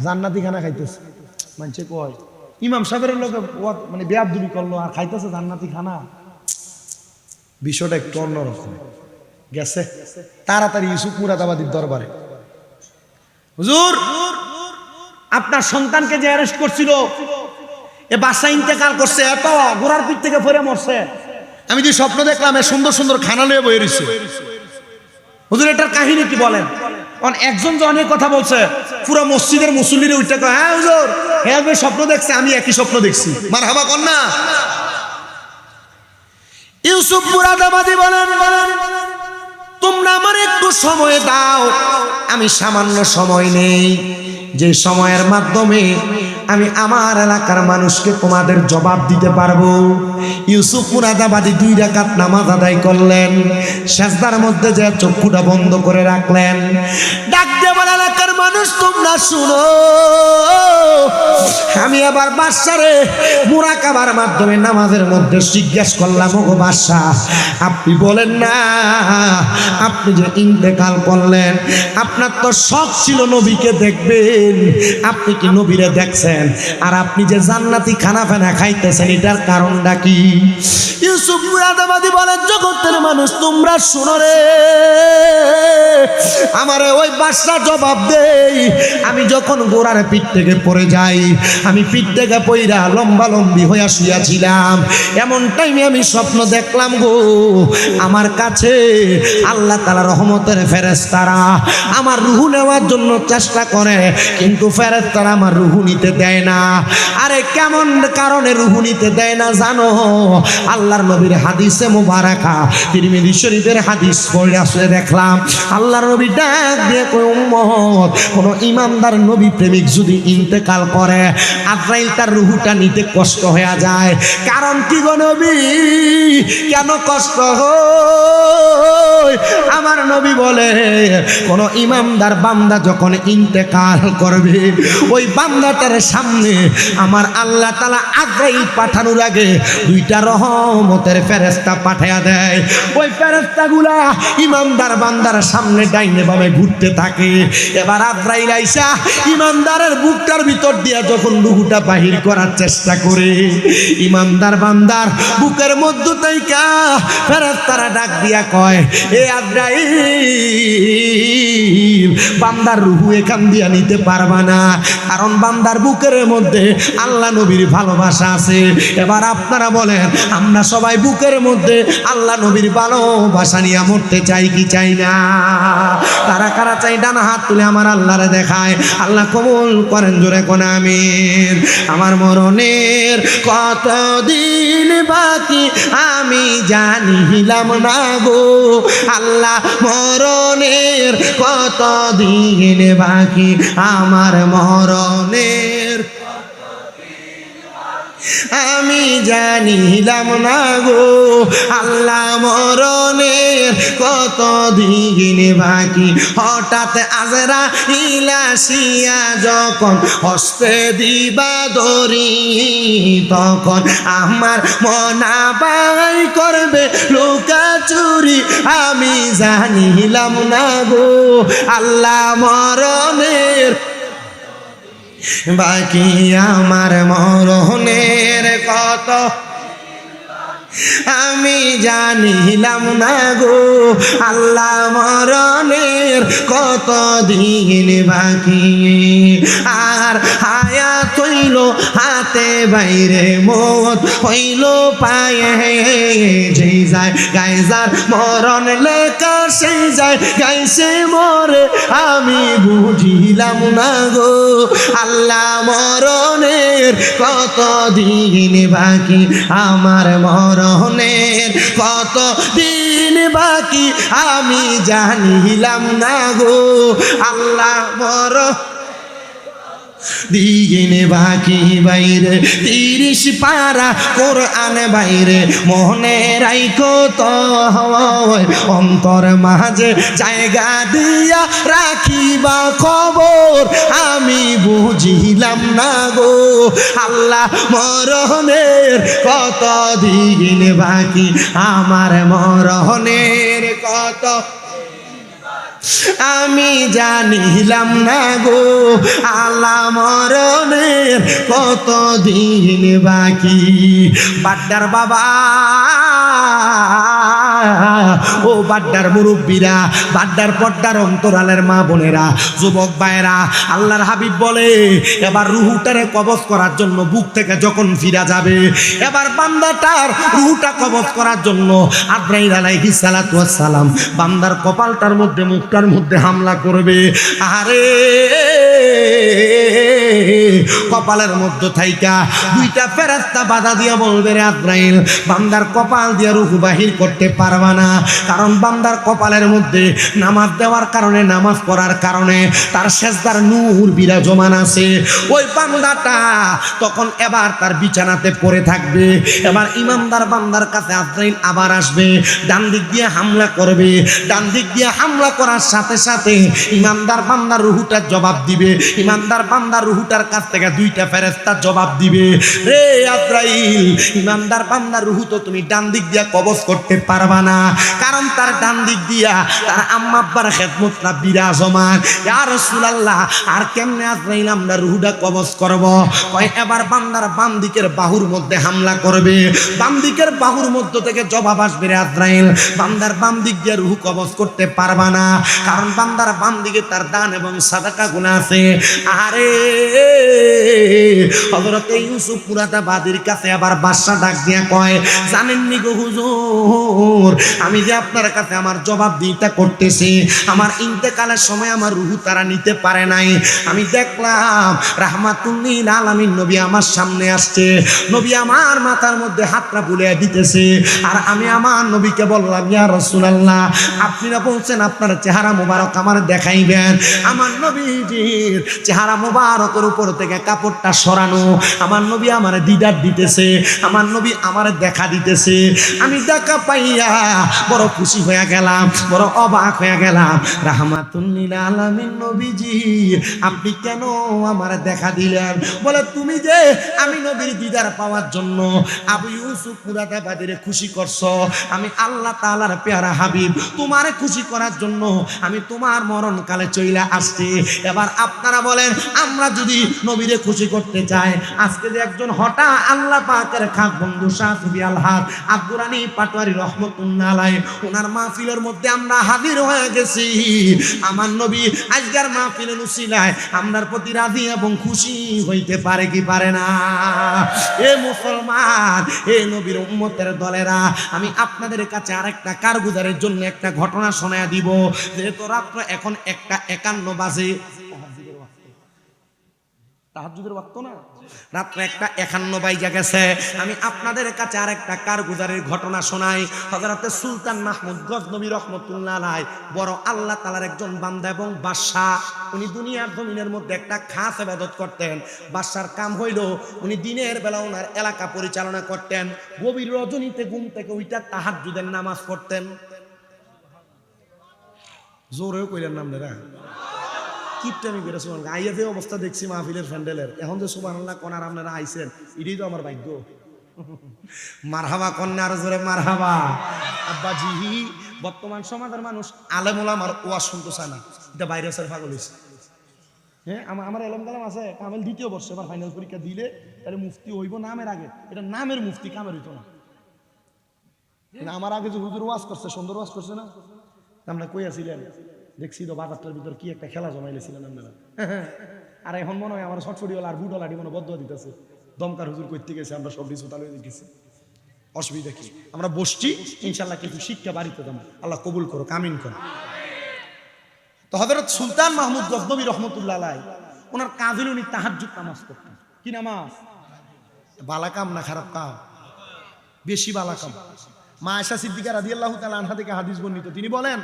জান্নাতি খানা খাইতেছে। মানছে কয় ইমাম সাহেবের লোকে মানে বেয়াদবি করলো আর খাইতেছে জান্নাতি খানা। বিষয়টা একটু অন্যরকম গেছে। তাড়াতাড়ি ইউসুফ মুরাদাবাদীর দরবারে, হুজুর আপনার সন্তানকে যে অ্যারেস্ট করছিল এ বাদশা ইন্তেকাল করছে, এত ঘোড়ার পিঠ থেকে পড়ে মরছে, আমি যে স্বপ্ন দেখলাম এ সুন্দর সুন্দর খানা নিয়ে বয়ে রয়েছে, হুজুর এটার কাহিনী কি বলেন? একজন যে অনেক কথা বলছে, পুরো মসজিদের মুসল্লিরা উঠে কয় হ্যাঁ হুজুর হ্যাঁ স্বপ্ন দেখছে, আমি একই স্বপ্ন দেখছি। মারহাবা কর না। ইউসুফ মুরাদাবাদী বলেন তোমরা আমার একটু সময় দাও, আমি সামান্য সময় নেই, যে সময়ের মাধ্যমে আমি আমার এলাকার মানুষকে তোমাদের জবাব দিতে পারবো। ইউসুফ মুরাদাবাদী 2 রাকাত নামাজ আদায় করলেন, সিজদার মধ্যে যে চক্ষুটা বন্ধ করে রাখলেন, ডাক দিয়ে বলে এলাকার মানুষ তোমরা শুনো, আমি আবার বাদশারে মুরাকাবার মাধ্যমে নামাজের মধ্যে জিজ্ঞাসা করলাম, ওগো বাদশা আপনি বলেন না আপনি যে ইন্তেকাল করলেন আপনার তো শখ ছিল নবীকে দেখবেন, আপনি কি নবীরে দেখছেন? আর আপনি যে জান্নাতি খানা ফেনা খাইতেছেন এটার কারণটা কি? ইউসুফ মুরাদাবাদী বলেন জগতের মানুষ তোমরা শুনো রে, আমারে ওই বাদশা জবাব দেই, আমি যখন ঘোড়ার পিঠ থেকে পড়ে যাই, আমি পিঠ থেকে পইরা লম্বা লম্বি হইয়া শুয়াছিলাম, এমন টাইমে আমি স্বপ্ন দেখলাম গো আমার কাছে আল্লাহ তাআলা রহমতের ফেরেশতারা আমার রূহ নেওয়ার জন্য চেষ্টা করে, কিন্তু ফেরেশতারা আমার রূহ নিতে দেয় না। আরে কেমন কারণে রূহ নিতে দেয় না জানো? আল্লাহর নবীর হাদিসে মুবারাকা তিরমিজি শরীফের হাদিস পড়ে আসলে দেখলাম আল্লাহর নবী ডাক দিয়ে কই উম্মত, কোন ইমানদার নবী প্রেমিক যদি ইন্তেকাল করে আজরাইল তার রূহটা নিতে কষ্ট হয়ে যায়। কারণ কি গো নবী, কেন কষ্ট হয়? আমার নবী বলে কোন ইমানদার বান্দা যখন ইন্তেকাল করবে ওই বান্দাটার সামনে আমার আল্লাহ তাআলা আজরাইল পাঠানোর আগে 2টা রহমতের ফেরেশতা পাঠায়া দেয়। ওই ফেরেশতাগুলা ইমানদার বান্দার সামনে ডাইনে বামে ঘুরতে থাকে। এবার আজরাইল আইসা ইমানদারের বুকটার ভিতর দিয়া যখন রূহটা বাহির করার চেষ্টা করে, ইমানদার বান্দার বুকের মধ্য থেকে ফেরেশতারা ডাক দিয়া কয়, এ আজরাইল বান্দার রূহ এখান দিয়া নিতে পারবা না, কারণ বান্দার বুকের মধ্যে আল্লাহ নবীর ভালোবাসা আছে। এবার আপনারা বলেন আমরা সবাই বুকের মধ্যে আল্লাহ নবীর ভালোবাসা নিয়ে মরতে চাই কি চাই না? কারা কারা চাই ডান হাত তুলে আমার আল্লাহরে দেখায়। আল্লাহ কবুল করেন জোরে কোন আমিন। আমার মরণের কতদিন বাকি আমি জানিলাম না গো আল্লাহ মরণের কতদিন বাকি আমার মরণের আমি জানিলাম না গো আল্লাহ মরণের কতদিন বাকি হঠাৎ আজরাইল আসিয়া যখন হস্তে দিবা দড়ি তখন আমার মনা বাই করবে লুকাচুরি আমি জানিলাম না গো আল্লাহ মরণের বাকি আমার মরণের কত আমি জানিলাম না গো আল্লাহ মরণের কত দিন বাকি আর হায়াত হইল হাতে বাইরে মত হইল পায়ে যেই যায় গাইজার মরণ লেখা সেই যায় গাইছে মরে আমি বুঝিলাম না গো আল্লাহ মরণের কত দিন বাকি আমার মরণের কত দিন বাকি আমি জানিলাম না গো আল্লাহ মরণ দিন বাকি বাইরে 30 পারা কোরআন বাইরে মনে রাইখো তো অন্তর মাঝে জায়গা দিয়া রাখিবা খবর আমি বুঝিলাম না গো আল্লাহ মরণের কত দিন বাকি আমার মরণের কত আমি জানিলাম না গো আল্লাহ মরণের কত দিন বাকি বাড্ডার বাবা ও বাড্ডার মুরব্বীরা বাড্ডার পর্দার অন্তরালের মা বোনেরা যুবক ভাইরা আল্লাহর হাবিব বলে এবার রুহুটারে কবজ করার জন্য বুক থেকে যখন ফিরা যাবে এবার বান্দাটার রুহুটা কবজ করার জন্য আজরাইল আলাইহিস সালাতু ওয়াস সালাম বান্দার কপালটার মধ্যে মুখটার মধ্যে হামলা করবে আরে কপালের মধ্যে থাইকা দুইটা ফেরেশতা বাধা দিয়া বলবে রে আজরাইল বান্দার কপাল দিয়া রূহ বাহির করতে পারবা না কারণ বান্দার কপালের মধ্যে নামাজ দেওয়ার কারণে নামাজ পড়ার কারণে তার সেজদার নূর বিরাজমান আছে ওই বান্দাটা তখন এবার তার বিছানাতে পড়ে থাকবে এবার ইমানদার বান্দার কাছে আজরাইল আবার আসবে ডান দিক দিয়ে হামলা করবে ডান দিক দিয়ে হামলা করার সাথে সাথে ইমানদার বান্দার রূহটার জবাব দিবে ইমানদার বান্দার রূহটার কাছ থেকে দুইটা ফেরেশতা জবাব দিবে রে আজরাইল ইমানদার বান্দার রূহ তো তুমি ডান দিক দিয়া কবজ করতে পারবা না কারণ তার ডান দিক দিয়া তার আম্মা আব্বার খেদমতটা বিরাজমান ইয়া রাসূলুল্লাহ আর কেমনে আজরাইল আমরা রূহটা কবজ করব কয় এবার বান্দার বাম দিকের বাহুর মধ্যে হামলা করবে বাম দিকের বাহুর মধ্য থেকে জবাব আসবে রে আজরাইল বান্দার বাম দিক দিয়ে রূহ কবজ করতে পারবা না কারণ বান্দার বাম দিকে তার দান এবং সাদাকা গুনাহ আছে আরে হযরত ইউসুফ মুরাদাবাদীর কাছে আবার বাদশা ডাক দিয়া কয় জানেননি গো হুজুর আমি যে আপনার কাছে আমার জবাব দিতে করতেছি আমার ইন্তেকালের সময় আমার রূহ তারা নিতে পারে নাই আমি দেখলাম রাহমাতুল লিল আলামিন নবী আমার সামনে আসছে নবী আমার মাথার মধ্যে হাতটা বুলিয়ে দিতেছে আর আমি আমার নবীকে বললাম ইয়া রাসূলুল্লাহ আপনারা বলছেন আপনার চেহারা মোবারক আমার দেখাইবেন আমার নবীজির চেহারা মোবারকের উপর থেকে কাপড়টা সরানো আমার নবী আমার দিদার দিতেছে আমার নবী আমার দেখা দিতেছে আমি দেখা পাইয়া বড় খুশি হয়ে গেলাম বড় অবাক হয়ে গেলাম রাহমাতুল লিল আলামিন নবীজি আপনি কেন আমার দেখা দিলেন বলে তুমি যে আমি নবীর দিদার পাওয়ার জন্য আবু ইউসুফ মুরাদাবাদীরে খুশি করছো আমি আল্লাহ তাআলার পেয়ারা হাবিব তোমারে খুশি করার জন্য আমি তোমার মরণকালে চইলা আসছি এবার আপনারা বলেন আমরা যদি নবীরে খুশি করতে চাই আজকে যে একজন হঠাৎ আল্লাহ পাকের খাস বন্ধু শাহ সুফি আল হাদ আব্দুরানী পাটোয়ারি রহমতুল্লাহ আলাইহি ওনার মাহফিলের মধ্যে আমরা হাজির হয়ে গেছি আমার নবী আজকের মাহফিলের উসিলায় আমরার প্রতি রাজি এবং খুশি হইতে পারে কি পারে না এ মুসলমান এ নবীর উম্মতের দলেরা আমি আপনাদের কাছে আরেকটা কারগুজারের জন্য একটা ঘটনা শোনায়া দিব যেহেতু রাত্র এখন 1:51 বাজে তাহাজ্জুদের ওয়াক্ত না, রাত্রে 1:51 বাইজা গেছে। আমি আপনাদের কাছে আরেকটা কারগুজারের ঘটনা শোনাই। হযরতে সুলতান মাহমুদ গজনবী রহমতুল্লাহ আলাইহি বড় আল্লাহ তাআলার একজন বান্দা এবং বাদশা। উনি দুনিয়ার জমিনের মধ্যে একটা খাস ইবাদত করতেন। বাদশার কাম হইল উনি দিনের বেলা ওনার এলাকা পরিচালনা করতেন, গভীর রজনীতে ঘুম থেকে উইঠা তাহাজ্জুদের নামাজ পড়তেন। জোরেও কইলেন না আপনারা, কিপটামি করে সুবহানাল্লাহ। আইয়া যে অবস্থা দেখছি মাহফিলের প্যান্ডেলের, এখন যে সুবহানাল্লাহ কোনার আপনারা আইছেন, এটাই তো আমার ভাগ্য। মারহাবা কন্যা, আর জোরে মারহাবা। আব্বাজি, বর্তমান সমাজের মানুষ আলেম ওলামার ওয়াজ শুনতে চায় না, এটা ভাইরাসের পাগল হইছে। হ্যাঁ, আমার এলম কালাম আছে, কামেল 2য় বর্ষে এবার ফাইনাল পরীক্ষা দিলে তাহলে মুফতি হইব নামের আগে, এটা নামের মুফতি, কামের হইতো না। আমার আগে যে হুজুর ওয়াজ করছে, সুন্দর ওয়াজ করছে না, আমরা কই আছিলেন দেখছি তো বাজারটার ভিতর কি একটা খেলা জমাইলেছিলেন আপনারা। আর এখন মনে হয় আমার ছটফটিওয়ালা আর বুটওয়ালাটি মনে বদ্ধ দিতেছে, দমকার হুজুর করতে গেছে, আমরা সব কিছু তালে গেছি। অসুবিধা কি, আমরা বসছি, ইনশাল্লাহ কিছু শিক্ষা বাড়িতে দেবো, আল্লাহ কবুল করো, কামিন করো। তো হযরত সুলতান মাহমুদ গজনবী রহমতুল্লাহ আলাইহি ওনার কাজ হলো উনি তাহাজ্জুদ নামাজ পড়তেন। কি নামাজ? বালা কাম না খারাপ কাম? বেশি বালা কাম। মা আয়েশা সিদ্দিকা রাদিয়াল্লাহু তাআলা আনহা থেকে হাদিস বর্ণিত, তিনি বলেন,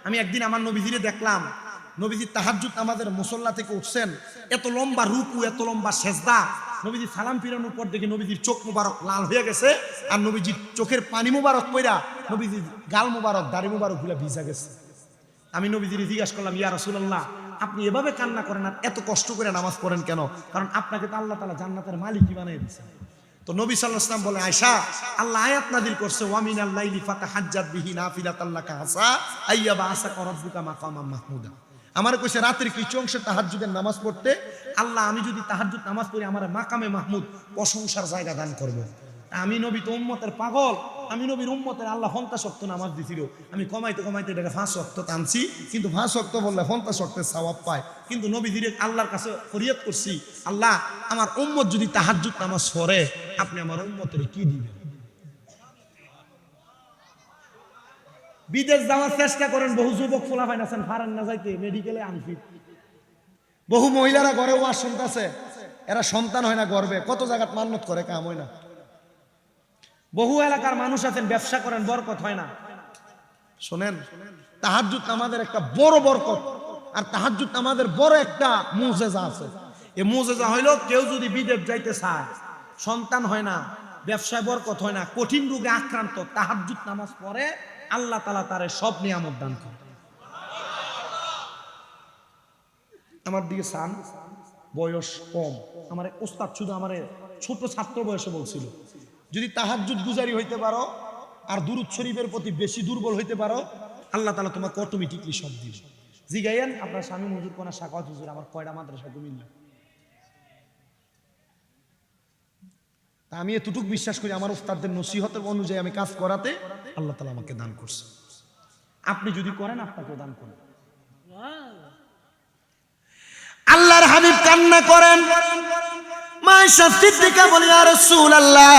আমি একদিন আমার নবীজিরে দেখলাম, নবীজি তাহাজ্জুদ নামাজের মুসল্লা থেকে উঠছেন, এত লম্বা রুকু, এত লম্বা সেজদা। নবীজি সালাম ফিরানোর পর দেখি নবীজির চোখ মুবারক লাল হয়ে গেছে, আর নবীজির চোখের পানি মুবারক পইরা নবীজির গাল মুবারক, দাড়ি মুবারক গুলা ভিজা গেছে। আমি নবীজিরে জিজ্ঞাসা করলাম, ইয়া রাসূলুল্লাহ, আপনি এভাবে কান্না করেন আর এত কষ্ট করে নামাজ পড়েন কেন? কারণ আপনাকে তো আল্লাহ তাআলা জান্নাতের মালিকই বানিয়ে দিয়েছেন। তো নবী সাল্লাল্লাহু আলাইহি ওয়াসাল্লাম বলে, আয়েশা, আল্লাহ আয়াত নাযিল করছে, ওয়া মিনাল লাইলি ফাতাহাজ্জাদ বিহি নাফিলাতাল লাকা আসা আইয়াবা আসাকা রাব্বুকা মাকামাম মাহমুদা। আমার কইছে রাতের কিছু অংশে তাহাজ্জুদের নামাজ পড়তে, আল্লাহ আমি যদি তাহাজ্জুদ নামাজ পড়ি আমার মাকামে মাহমুদ, প্রশংসার জায়গা দান করব। আমি নবী তো উম্মতের পাগল, আমি নবীর উম্মতের আল্লাহ 50 ওয়াক্ত নামাজ দিছিল, আমি কমাইতে কমাইতে এটাকে 5 ওয়াক্ত টানছি, কিন্তু 5 ওয়াক্ত বললে 50 ওয়াক্তের সওয়াব পায়। কিন্তু নবীজির আল্লাহর কাছে ফরিয়াদ করছি, আল্লাহ আমার উম্মত যদি তাহাজ্জুদ নামাজ পড়ে, আপনি আমার উম্মতের কি দিবেন? বিদেশ যাওয়ার চেষ্টা করেন, বহু যুবক ফোলাফাইন আছেন, পারেন না যাইতে, মেডিকেলে আনফিট। বহু মহিলারা ঘরে ওয়াজ শুনতেছে, এরা সন্তান হয় না গর্বে, কত জায়গাত মান্নত করে, কাম হয় না। বহু এলাকার মানুষ আছেন, ব্যবসা করেন, বরকত হয় না। শোনেন, তাহাজ্জুদ আমাদের একটা বড় বরকত, আর তাহাজ্জুদ আমাদের বড় একটা মুজেজা আছে। এই মুজেজা হইল, কেউ যদি বিদেশ যাইতে চায়, সন্তান হয় না, ব্যবসায় বরকত হয় না, কঠিন রোগে আক্রান্ত, তাহাজ্জুদ নামাজ পড়ে, আল্লাহ তাআলা তারে সব নিয়ামত দান করে। আমার দিকে সান, বয়স কম, আমার ওস্তাদ শুধু আমার ছোট ছাত্র বয়সে বলছিল, যদি তাহাজ্জুদ গুজারি হইতে পারো আর দুরূদ শরীফের প্রতি বেশি দুর্বল হইতে পারো, আল্লাহ তাআলা তোমাকে অটোমেটিকলি সব দিবে। জিগাইয়েন আপনার স্বামী হুজুর কোনা সাকাওয়াত হুজুর আমার কয়টা মাদ্রাসা কুমিল্লা। তা আমি এতটুকু বিশ্বাস করি, আমার উস্তাদদের নসিহতের অনুযায়ী আমি কাজ করাতে আল্লাহ তাআলা আমাকে দান করছে। আপনি যদি করেন, আপনাকেও দান করেন। আল্লাহর হাবিব কান্না করেন, মা আয়েশা সিদ্দিকা বলে, ইয়া রাসূলুল্লাহ,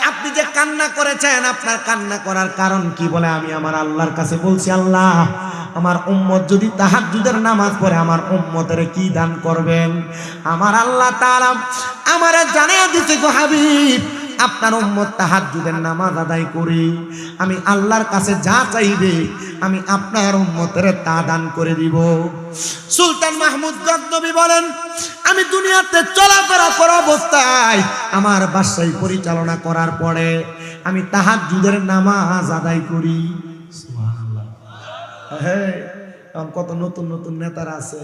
আপনি যে কান্না করেছেন, আপনার কান্না করার কারণ কি? বলে, আমি আমার আল্লাহর কাছে বলছি, আল্লাহ আমার উম্মত যদি তাহাজ্জুদের নামাজ পড়ে, আমার উম্মতের কি দান করবেন? আমার আল্লাহ তাআলা আমারে জানিয়ে দিতে, গো হাবিব, আপনার উম্মত তাহাজ্জুদের নামাজ আদায় করি, আমি আল্লাহর কাছে যা চাইবে আমি আপনার উম্মতের তা দান করে দিব। সুলতান মাহমুদ গজনবী বলেন, আমি দুনিয়াতে চলাফেরা করা অবস্থায় আমার বাসায় পরিচালনা করার পরে আমি তাহাজ্জুদের নামাজ আদায় করি। সুবহানাল্লাহ। হ্যাঁ, এখন কত নতুন নতুন নেতারা আছে,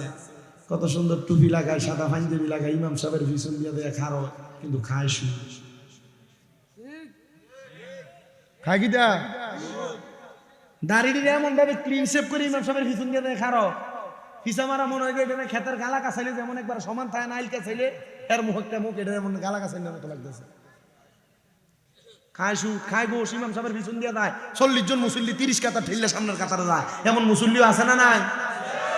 কত সুন্দর টুপি লাগায়, সাদা পাঞ্জাবি লাগায়, ইমাম সাহেবের পিছন দিয়ে দেয় খারো, কিন্তু খায় শুধু। খায় কি দা? দাড়িটি এমন ভাবে ক্লিন শেভ করে ইমাম সাহেবের পিছন দিয়ে দেয় খারো, পিছা মারা মনে হয় এটা খেতের গালা কাছাইলে যেমন একবার সমান থাকে, নাইল কাছাইলে এর মুখটা মুখ এটা এমন গালা কাছাইলের মতো লাগতেছে। খায় সুদ, খায় গোস, ইমাম সাহেবের পিছন দিয়ে যায়। 40 জন মুসল্লি 30 কাতার ঠেললে সামনের কাতারে যায়, এমন মুসল্লিও আছে না নাই?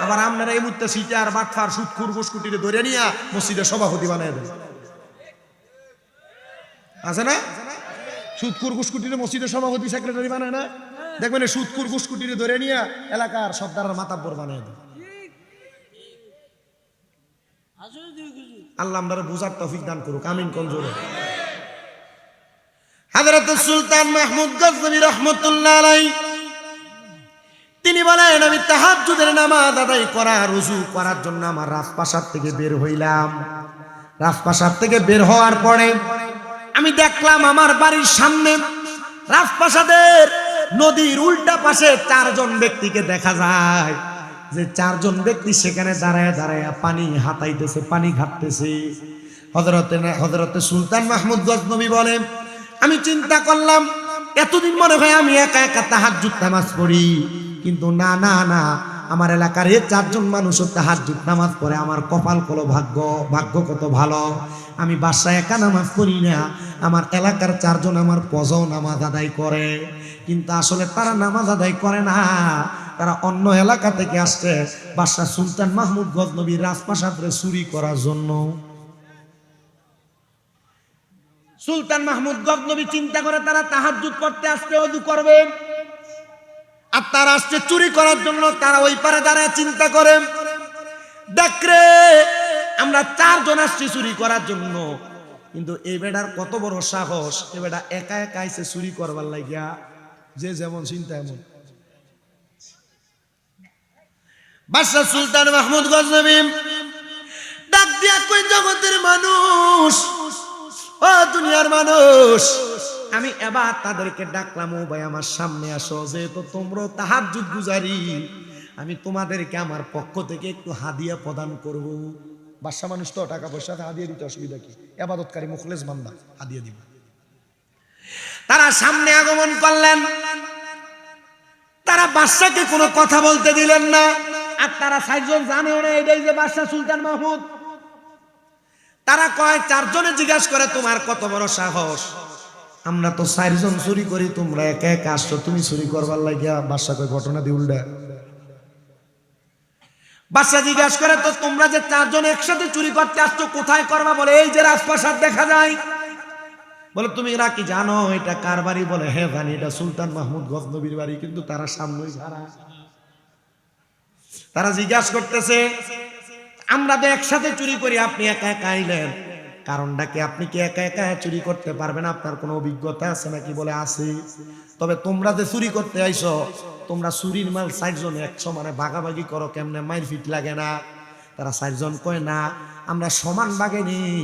আবার আপনারা এই মুহূর্তে সিটার বাটফার সুদখুর ঘুষকুটিরে ধরে নিয়ে মসজিদের সভাপতি বানিয়ে দেন, আছে না? সুদখুর ঘুষকুটিরে মসজিদের সভাপতি সেক্রেটারি বানায় না? দেখবেন সুদখুর ঘুষকুটিরে ধরে নিয়ে এলাকার সর্দারের মাতাব্বর বানিয়ে দেন। আল্লাহ আমরা বুঝার তৌফিক দান করুক, আমিন কোন জোরে। হযরত সুলতান মাহমুদ গজনবী রহমাতুল্লাহ আলাইহি তিনি বলেন, আমি তাহাজ্জুদের নামাজ আদায় করার ওযু করার জন্য আমার রাজপ্রাসাদ থেকে বের হইলাম। রাজপ্রাসাদ থেকে বের হওয়ার পরে আমি দেখলাম আমার বাড়ির সামনে রাজপ্রাসাদের নদীর উল্টা পাশে চারজন ব্যক্তিকে দেখা যায়, যে চারজন ব্যক্তি সেখানে দাঁড়ায় দাঁড়ায় পানি হাতাইতেছে, পানি ঘাটতেছে। হযরতে সুলতান মাহমুদ গজনবী বলেন, আমি চিন্তা করলাম এতদিন মনে হয় আমি একা একা তাহাজ্জুদ নামাজ পড়ি, কিন্তু না না না, আমার এলাকার এই চারজন মানুষও তাহাজ্জুদ নামাজ পড়ে। আমার কপাল কত ভাগ্য কত ভালো, আমি বাসায় একা নামাজ পড়ি না, আমার এলাকার চারজন আমার পজও নামাজ আদায় করে। কিন্তু আসলে তারা নামাজ আদায় করে না, তারা অন্য এলাকা থেকে আসছে বাদশাহ সুলতান মাহমুদ গজনবীর রাজপ্রাসাদে চুরি করার জন্য। সুলতান মাহমুদ গজনবী চিন্তা করে তারা তাহাজ্জুদ পড়তে আসছে, ওযু করবে, আর তারা আসছে চুরি করার জন্য। তারা ওই পারে দাঁড়ায় চিন্তা করে, দেখ রে আমরা চারজন আসছি চুরি করার জন্য, কিন্তু এই বেটার কত বড় সাহস, এই বেটা একা একা আইছে চুরি করবার লাগিয়া। যে যেমন চিন্তা এমন। বাদশাহ সুলতান মাহমুদ গজনবী ডাক দিয়া কই, জগতের মানুষ, ও দুনিয়ার মানুষ, আমি এবার তাদেরকে ডাকলাম, ও ভাই আমার সামনে আসো, যেহেতু তোমরা তাহাজ্জুদ গুজারি, আমি তোমাদেরকে আমার পক্ষ থেকে একটু হাদিয়া প্রদান করব। বাদশা মানুষ তো টাকা পয়সা হাদিয়া দিতে অসুবিধা কি, ইবাদতকারী মুখলেস বান্দা, হাদিয়া দিব। তারা সামনে আগমন করলেন, তারা বাদশাকে কোনো কথা বলতে দিলেন না, আর তারা চারজন জানেও না এটাই যে বাদশা সুলতান মাহমুদ। তারা কয়, চারজনে জিজ্ঞাসা করে তোমার কত বড় সাহস, আমরা তো চারজন চুরি করি, তোমরা একা একা আসছো তুমি চুরি করবার লাগিয়া। বাদশা কয়, ঘটনা দি উল্টা। বাদশা জিজ্ঞাসা করে, তো তোমরা যে চারজন একসাথে চুরি করতে আসছো কোথায় করবা? বলে এই যে রাজপ্রাসাদ দেখা যায়। বলে তুমি এরা কি জানো এটা কার বাড়ি? বলে হ্যাঁ জানি, এটা সুলতান মাহমুদ গজনবীর বাড়ি, কিন্তু তারা সামনেই ছাড়া। তারা জিজ্ঞাসা করতেছে, আমরা তো একসাথে চুরি করি, আপনি একা একা আইলেন, কারণটা কি? আপনি কি একা একা চুরি করতে পারবেন? আপনার কোনো অভিজ্ঞতা আছে নাকি? বলে আছে। তবে তোমরা যে চুরি করতে আইছো, তোমরা চুরির মাল চারজন একশো মানে ভাগাভাগি করো, কেমনে মাইর ফিট লাগে না? তারা চারজন কয়, না আমরা সমান ভাগে নেই,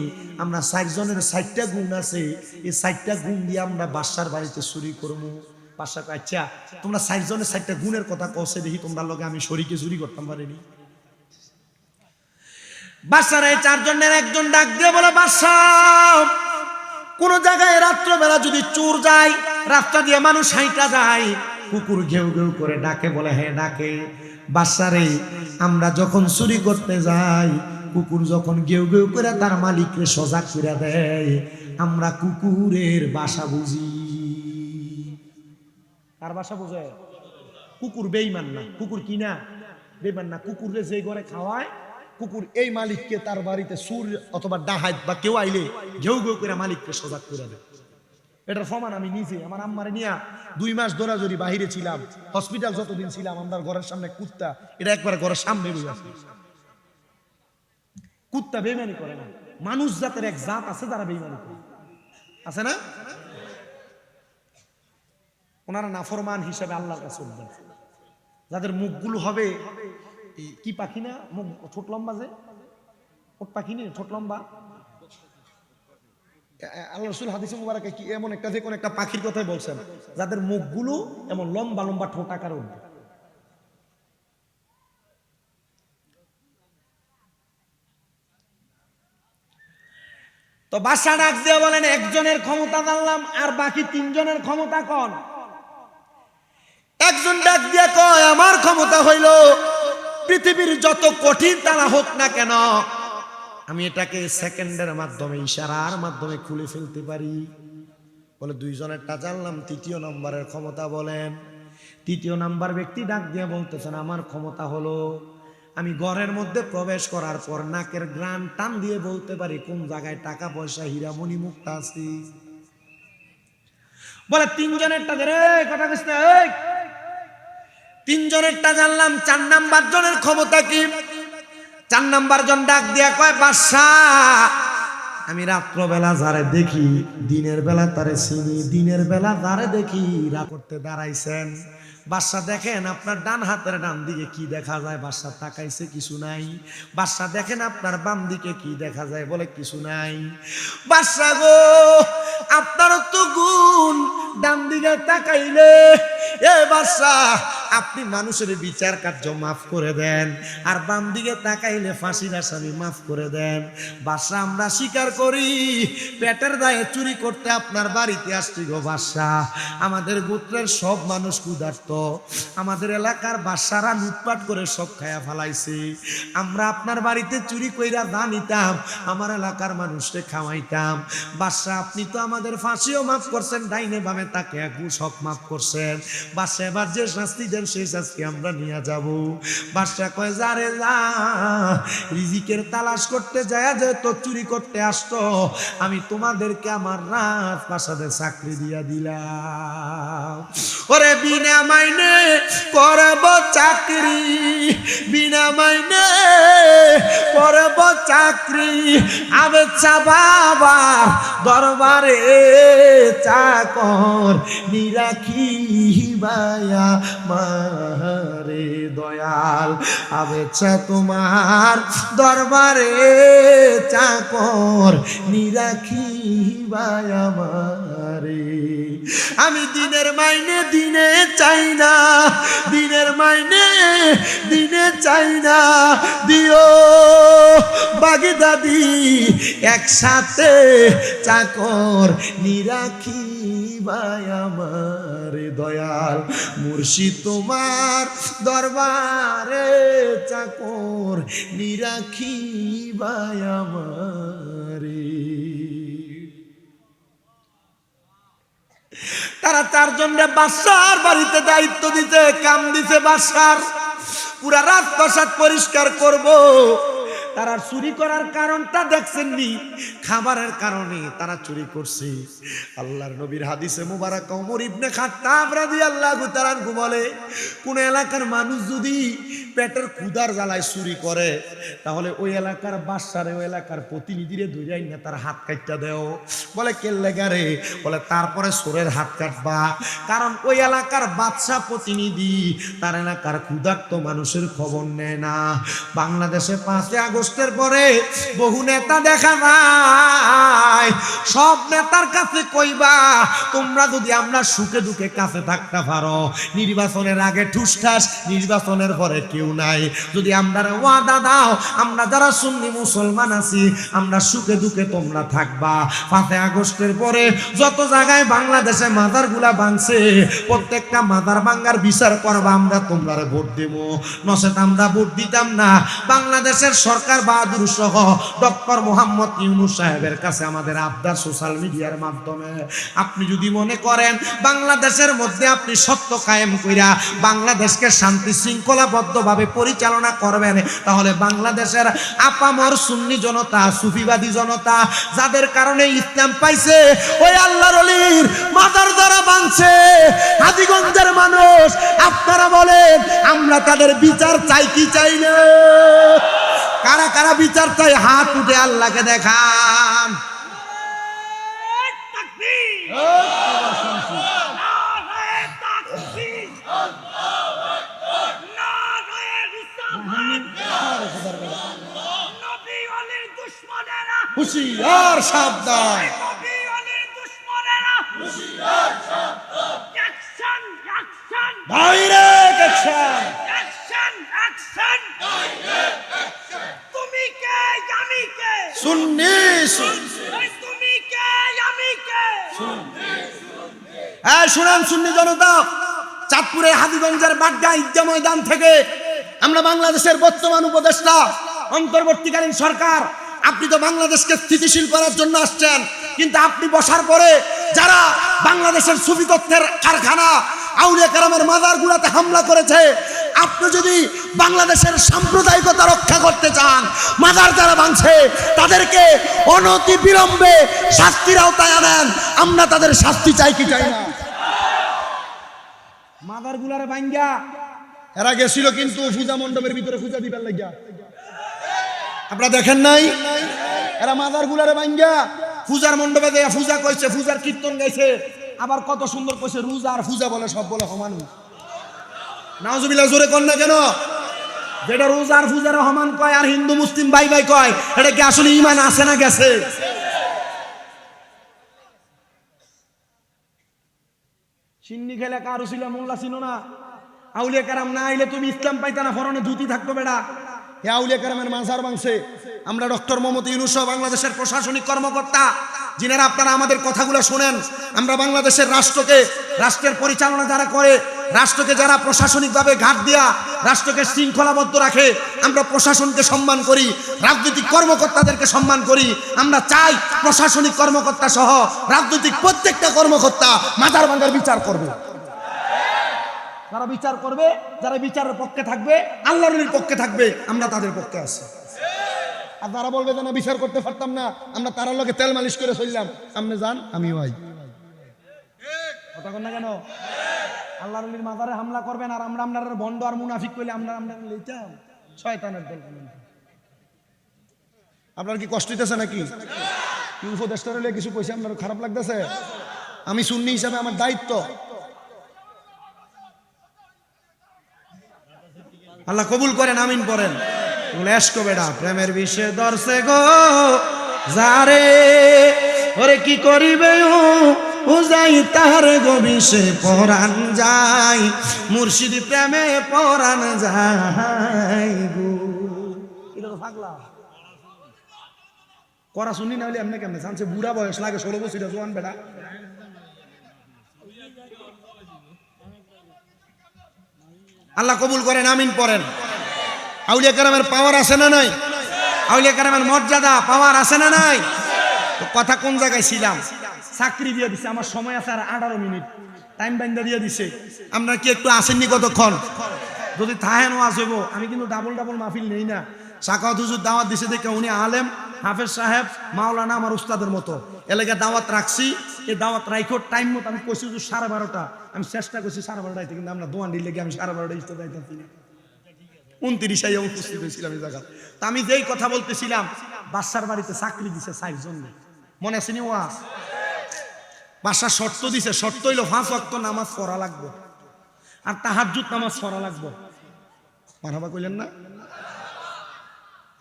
আমরা চারজনের 4টা গুণ আছে, এই 4টা গুণ দিয়ে আমরা বাদশার বাড়িতে চুরি করবো। বাদশা কয়, আচ্ছা তোমরা চারজনের 4টা গুণের কথা কছে দেখি, তোমরা লগে আমি শরীকে চুরি করতাম পারিনি। বাদশার এই চারজনের একজন ডাক দিয়ে বলে, বাদশা কোন জায়গায় রাত্রবেলা যদি চোর যায়, রাস্তা দিয়ে মানুষ হাইটা যায়, কুকুর ঘেউ ঘেউ করে ডাকে? বলে হ্যাঁ ডাকে। বাদশারে আমরা যখন চুরি করতে যাই, কুকুর যখন ঘেউ ঘেউ করে তার মালিককে সজাগ করে দেয়, আমরা কুকুরের বাসা বুঝি। কার বাসা বুঝে? কুকুর বেঈমান না, কুকুর কি না বেঈমান না, কুকুরে যে ঘরে খাওয়ায়, কুকুর এই মালিককে তার বাড়িতে চোর অথবা ডাহাত বা কেউ আইলে ঘেউ ঘেউ করে মালিককে সজাগ করে দেয়। এটার প্রমাণ আমি নিজে আমার আম্মারে নিয়ে 2 মাস দৌড়াদৌড়ি বাহিরে ছিলাম, হসপিটাল যতদিন ছিলাম, আমার ঘরের সামনে কুত্তা, এটা একবার ঘরের সামনে বই আছে। কুত্তা বেঈমানি করে না, মানুষ জাতের এক জাত আছে যারা বেঈমানি করে, আছে না? ওনারা নাফরমান হিসাবে আল্লাহর কাছে উঠবেন, যাদের মুখগুলো হবে কি পাখি না, মুখ ছোট লম্বা, যে ওট পাখি নেই ছোট লম্বা, আল্লাহ রাসূল হাদিসে মুবারাকে কি এমন একটা, যে কোন একটা পাখির কথাই বলছেন, যাদের মুখগুলো এমন লম্বা লম্বা ঠোঁট আকারে উঠবে। তো বাদশা ডাক দিয়ে বলেন, একজনের ক্ষমতা জানলাম, আর বাকি 3 জনের ক্ষমতা কোন? একজন ডাক দিয়ে কয়, আমার ক্ষমতা হইল পৃথিবীর যত কঠিন তালা হোক না কেন, আমি এটাকে সেকেন্ডের মাধ্যমে, ইশারার মাধ্যমে খুলে ফেলতে পারি। বলে 2 জনেরটা জানলাম, 3য় নম্বরের ক্ষমতা বলেন। 3য় নাম্বার ব্যক্তি ডাক দিয়ে বলতেছেন, আমার ক্ষমতা হলো আমি ঘরের মধ্যে প্রবেশ করার পর নাকের গ্রান টান দিয়ে বলতে পারি কোন জায়গায় টাকা পয়সা হীরা মণি মুক্তা আছে। বলে 3 জনেরটা রে কথা কইছ না, 3 জনেরটা জানলাম। 4 নাম্বার জনের ক্ষমতা কি? 4 নাম্বার জন ডাক দিয়া কয় বাদশাহ আমি রাত্রবেলা যারে দেখি দিনের বেলা তারে চিনি, দিনের বেলা যারে দেখি রাত করতে দাঁড়াইছেন। বাদশাহ দেখেন আপনার ডান হাতের ডান দিকে কি দেখা যায়? বাদশাহ তাকাইছে, কিছু নাই। বাদশাহ দেখেন আপনার বাম দিকে কি দেখা যায়? বলে কিছু নাই। বাদশাহ গো আপনার তো গুণ, ডান দিকে তাকাইলে এ বাদশাহ আপনি মানুষের বিচার কার্য মাফ করে দেন, আর বাম দিকে তাকাইলে ফাঁসির আসামি মাফ করে দেন। বাদশাহ আমরা স্বীকার করি পেটের দায়ে চুরি করতে আপনার বাড়িতে আসছি গো বাদশাহ। আমাদের গোত্রের সব মানুষ ক্ষুধার্ত, আমাদের এলাকার বাদশারা লুটপাট করে সব খায়া ফেলাইছে। আমরা আপনার বাড়িতে চুরি কইরা দা নিতাম, আমার এলাকার মানুষকে খাওয়াইতাম। বাদশাহ আপনি তো আমাদের ফাঁসিও মাফ করছেন, ডাইনে বামে তাকে সব মাফ করছেন। বাদশাহ এবার যে শাস্তি দেন সেই শাস্তি আমরা নিয়ে যাব। বাদশাহ কয় যারে যা রিজিকের তালাশ করতে যায় যে তো চুরি করতে আসতো, আমি তোমাদেরকে আমার রাজপ্রাসাদে চাকরি দিয়া দিলাম। ওরে বিনা মাইনে করব চাকরি, বিনা মাইনে করব চাকরি, আবে চা বাবা দরবারে চাকর নিরাখি বায়া মারে দয়াল, আবে চা তোমার দরবারে চাকর নিরাখি বায়া মারে। আমি দিনের মাইনে দিনে চাই না, দিনের মাইনে দিনে চাই না, দিও বাগদাদি একসাথে চাকর নিরাখি ভাই আমার দয়াল, মুর্শিদ তোমার দরবারে চাকর নিরাখি ভাই আমারে। তারা 4 জনের বাদশার বাড়িতে দায়িত্ব দিতে, কাম দিতে বাদশার পুরা রাজপ্রাসাদ পরিষ্কার করব। তারা চুরি করার কারণটা দেখছেননি, খাবারের কারণে তারা চুরি করছে। আল্লাহর নবীর হাদিসে মুবারক ওমর ইবনে খাত্তাব রাদিয়াল্লাহু তাআলা আনহু বলে, কোন এলাকার মানুষ যদি পেটের ক্ষুধার জ্বালায় চুরি করে, তাহলে ওই এলাকার বাদশারে ওই এলাকার প্রতিনিধিরে ধইরাই না তার হাত কাটটা দেও। বলে কেল্লে গারে? বলে তারপরে চোরের হাত কাটবা, কারণ ওই এলাকার বাদশা প্রতিনিধি তার এলাকার ক্ষুধার্ত মানুষের খবর নেয় না। বাংলাদেশে 5 আগস্টের পরে বহু নেতা দেখা যায়, সব নেতার কাছে কইবা তোমরা যদি আমরা সুখে দুঃখে কাছে থাকতে পারো, নির্বাচনের আগে ঠুসঠাস, নির্বাচনের পরে কেউ নাই। যদি আমরা ওয়াদা দাও, আমরা যারা সুন্নি মুসলমান আছি আমরা সুখে দুঃখে তোমরা থাকবা। 5 আগস্টের পরে যত জায়গায় বাংলাদেশে মাজারগুলা ভাঙছে, প্রত্যেকটা মাজার ভাঙার বিচার করবা, আমরা তোমরা ভোট দেব, নচেত আমরা ভোট দিতাম না। বাংলাদেশের সরকার বাহাদুর সহ ডক্টর মোহাম্মদ ইউনূস সাহেবের কাছে আমাদের আবদার সোশ্যাল মিডিয়ার মাধ্যমে, আপনি যদি মনে করেন বাংলাদেশের মধ্যে আপনি সত্য কায়েম কইরা বাংলাদেশকে শান্তি শৃঙ্খলাবদ্ধভাবে পরিচালনা করবেন, তাহলে বাংলাদেশের আপামর সুন্নি জনতা, সুফিবাদী জনতা যাদের কারণে ইসলাম পাইছে, ওই আল্লাহর ওলির মাজার দ্বারা ভাঙছে হাজীগঞ্জের মানুষ, আপনারা বলেন আমরা তাদের বিচার চাই কি চাই না? কারা কারা বিচার চাই? হাত উঠে আল্লাহকে দেখান। হুশিয়ার সাবধান, ডাইরেক্ট অ্যাকশন, তুমি কে আমি কে, সুন্নি তুমি কে আমি কে, শুনেন সুন্নি জনতা, চাঁদপুরের হাজীগঞ্জের বাড্ডা ঈদগাহ ময়দান থেকে আমরা বাংলাদেশের বর্তমান উপদেষ্টা, অন্তর্বর্তীকালীন সরকার, আপনি তো বাংলাদেশকে স্থিতিশীল করার জন্য আসছেন, কিন্তু আপনি বসার পরে যারা বাংলাদেশের সুফি তত্ত্বের কারখানা আউলিয়া কেরামের মাজারগুলোতে হামলা করেছে, আপনি যদি বাংলাদেশের সাম্প্রদায়িকতা রক্ষা করতে চান, মাজার যারা ভাঙছে তাদেরকে অনতি বিলম্বে শাস্তির আওতায় আনেন। আমরা তাদের শাস্তি চাই কি চাই না? মাজারগুলারে ভাঙ্গা এরা গেছিল কিন্তু পূজা মণ্ডপের ভিতরে পূজা দিবার লাগিয়া, আপনারা দেখেন নাই? এরা মাজার গুলারে ভাঙ্গা পূজার মণ্ডপে দেয়া পূজা কইছে, পূজার কীর্তন গাইছে, আবার কত সুন্দর কইছে রোজা আর পূজা বলে সব বলে সমান। নাউজুবিল্লাহ, জোরে কর না কেন? যেটা রোজা আর পূজার সমান কয় আর হিন্দু মুসলিম ভাই ভাই কয়, এটা কি আসলে ঈমান আছে না গেছে? সিন্নি খেলে কারু ছিল মোল্লা ছিল না, আউলিয়া কারাম না আইলে তুমি ইসলাম পাইতা না, ফরনে ধুতি থাকতো বেড়া। এ আউলিয়া কারামের মাঝার বাংছে। আমরা ডক্টর মোহাম্মদ ইউনূস বাংলাদেশের প্রশাসনিক কর্মকর্তা, যিনারা আপনারা আমাদের কথাগুলো শোনেন, আমরা বাংলাদেশের রাষ্ট্রের পরিচালনা যারা করে, রাষ্ট্রকে যারা প্রশাসনিকভাবে ঘাট দিয়া রাষ্ট্রকে শৃঙ্খলাবদ্ধ রাখে, আমরা প্রশাসনকে সম্মান করি, রাজনৈতিক কর্মকর্তাদেরকে সম্মান করি। আমরা চাই প্রশাসনিক কর্মকর্তা সহ রাজনৈতিক প্রত্যেকটা কর্মকর্তা মাজার ভাঙ্গার বিচার করবে। যারা বিচার করবে, যারা বিচারের পক্ষে থাকবে, আল্লাহর পক্ষে থাকবে, আমরা তাদের পক্ষে আছি। আর যারা বলবে যে না বিচার করতে পারতাম না, আমরা তার লগে তেল মালিশ করে চললাম, আপনি যান আমিও আই। কথা কন না কেন? আল্লাহর ওলির মাজারে হামলা করবেন আর আমরা আপনার বন্ড আর মুনাফিক কইলে আমরা লইতাম? শয়তানের দল। আপনার কি কষ্ট হইতেছে নাকি? কি উপদেষ্টা রইলে কিছু কইছে আপনার খারাপ লাগতেছে? আমি সুন্নি হিসাবে আমার দায়িত্ব। আল্লাহ কবুল করেন, আমিন পড়েন। এসকো বেড়া প্রেমের বিষে দর্শে গো যারে, ওরে কি করিবে ও যাই তার গো বিষে পরাণ যায়, মুর্শিদ প্রেমে পরাণ যায় গো। এটা তো পাগলা করা শুনি না হলে এমনি কেমনে জানছে? বুড়া বয়স লাগে, 16 বছর জোয়ান বেড়া। আল্লাহ কবুল করেন, আমিন পড়েন। আউলিয়া কেরামের পাওয়ার আছে না নাই? আউলিয়া কেরামের মর্যাদা পাওয়ার আছে না নাই? তো কথা কোন জায়গায় ছিলাম? চাকরি দিয়ে দিছে, আমার সময় আছে আর 18 মিনিট, টাইম বাইন্দা দিয়ে দিছে। আপনারা কি একটু আসেননি কতক্ষণ? যদি থাহেন ওয়াজ হইব, আমি কিন্তু ডাবল মাহফিল নেই না। সাকাওয়াত হুজুর দাওয়াত দিছে দেখে উনি আলেম, হাফেজ সাহেব, মাওলানা আমার উস্তাদের মতো এলাকায় দাওয়াত রাখছি। এই দাওয়াত রাইখো টাইম মতো আমি কইছি হুজুর 12:30, আমি চেষ্টা করছি 12:30, কিন্তু আমরা দোয়ান দিলে আমি 12:30 ইস্তে যাইতাছি না। 29 আইয়া উপস্থিত হয়েছিলাম এই জায়গা। তা আমি যেই কথা বলতেছিলাম, বাদশার বাড়িতে চাকরি দিছে 4 জন, মনে আছে নি ওয়াজ? বাদশা শর্ত দিছে, শর্ত হইলো 5 ওয়াক্ত নামাজ পড়া লাগবে আর তাহাজ্জুদ নামাজ পড়া লাগবে। মারহাবা কইলেন না?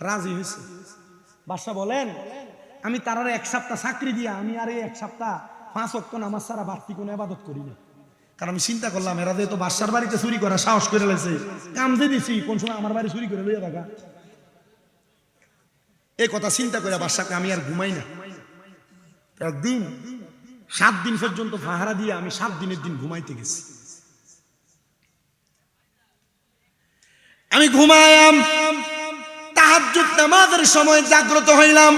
রাজি হয়েছে। বাদশা বলেন, আমি তার 1 সপ্তাহ চাকরি দিয়া আমি আর এই 1 সপ্তাহ 5 ওয়াক্ত নামাজ ছাড়া বাড়তি কোনো ইবাদত করি না। কারণ আমি চিন্তা করলাম, এরা যেহেতু বাদশার বাড়িতে চুরি করা সাহস করে লেছে, কাম দিয়ে দিছি, কোন সময় আমার বাড়ি চুরি করে লইয়া থাকা। এই কথা চিন্তা করে বাদশাকে আমি আর ঘুমাই না। একদিন 7 দিন পর্যন্ত পাহারা দিয়ে আমি 7 দিনের দিন ঘুমাইতে গেছি। আমি ঘুমায়াম, তাহাজ্জুদ নামাজের সময় জাগ্রত হইলাম।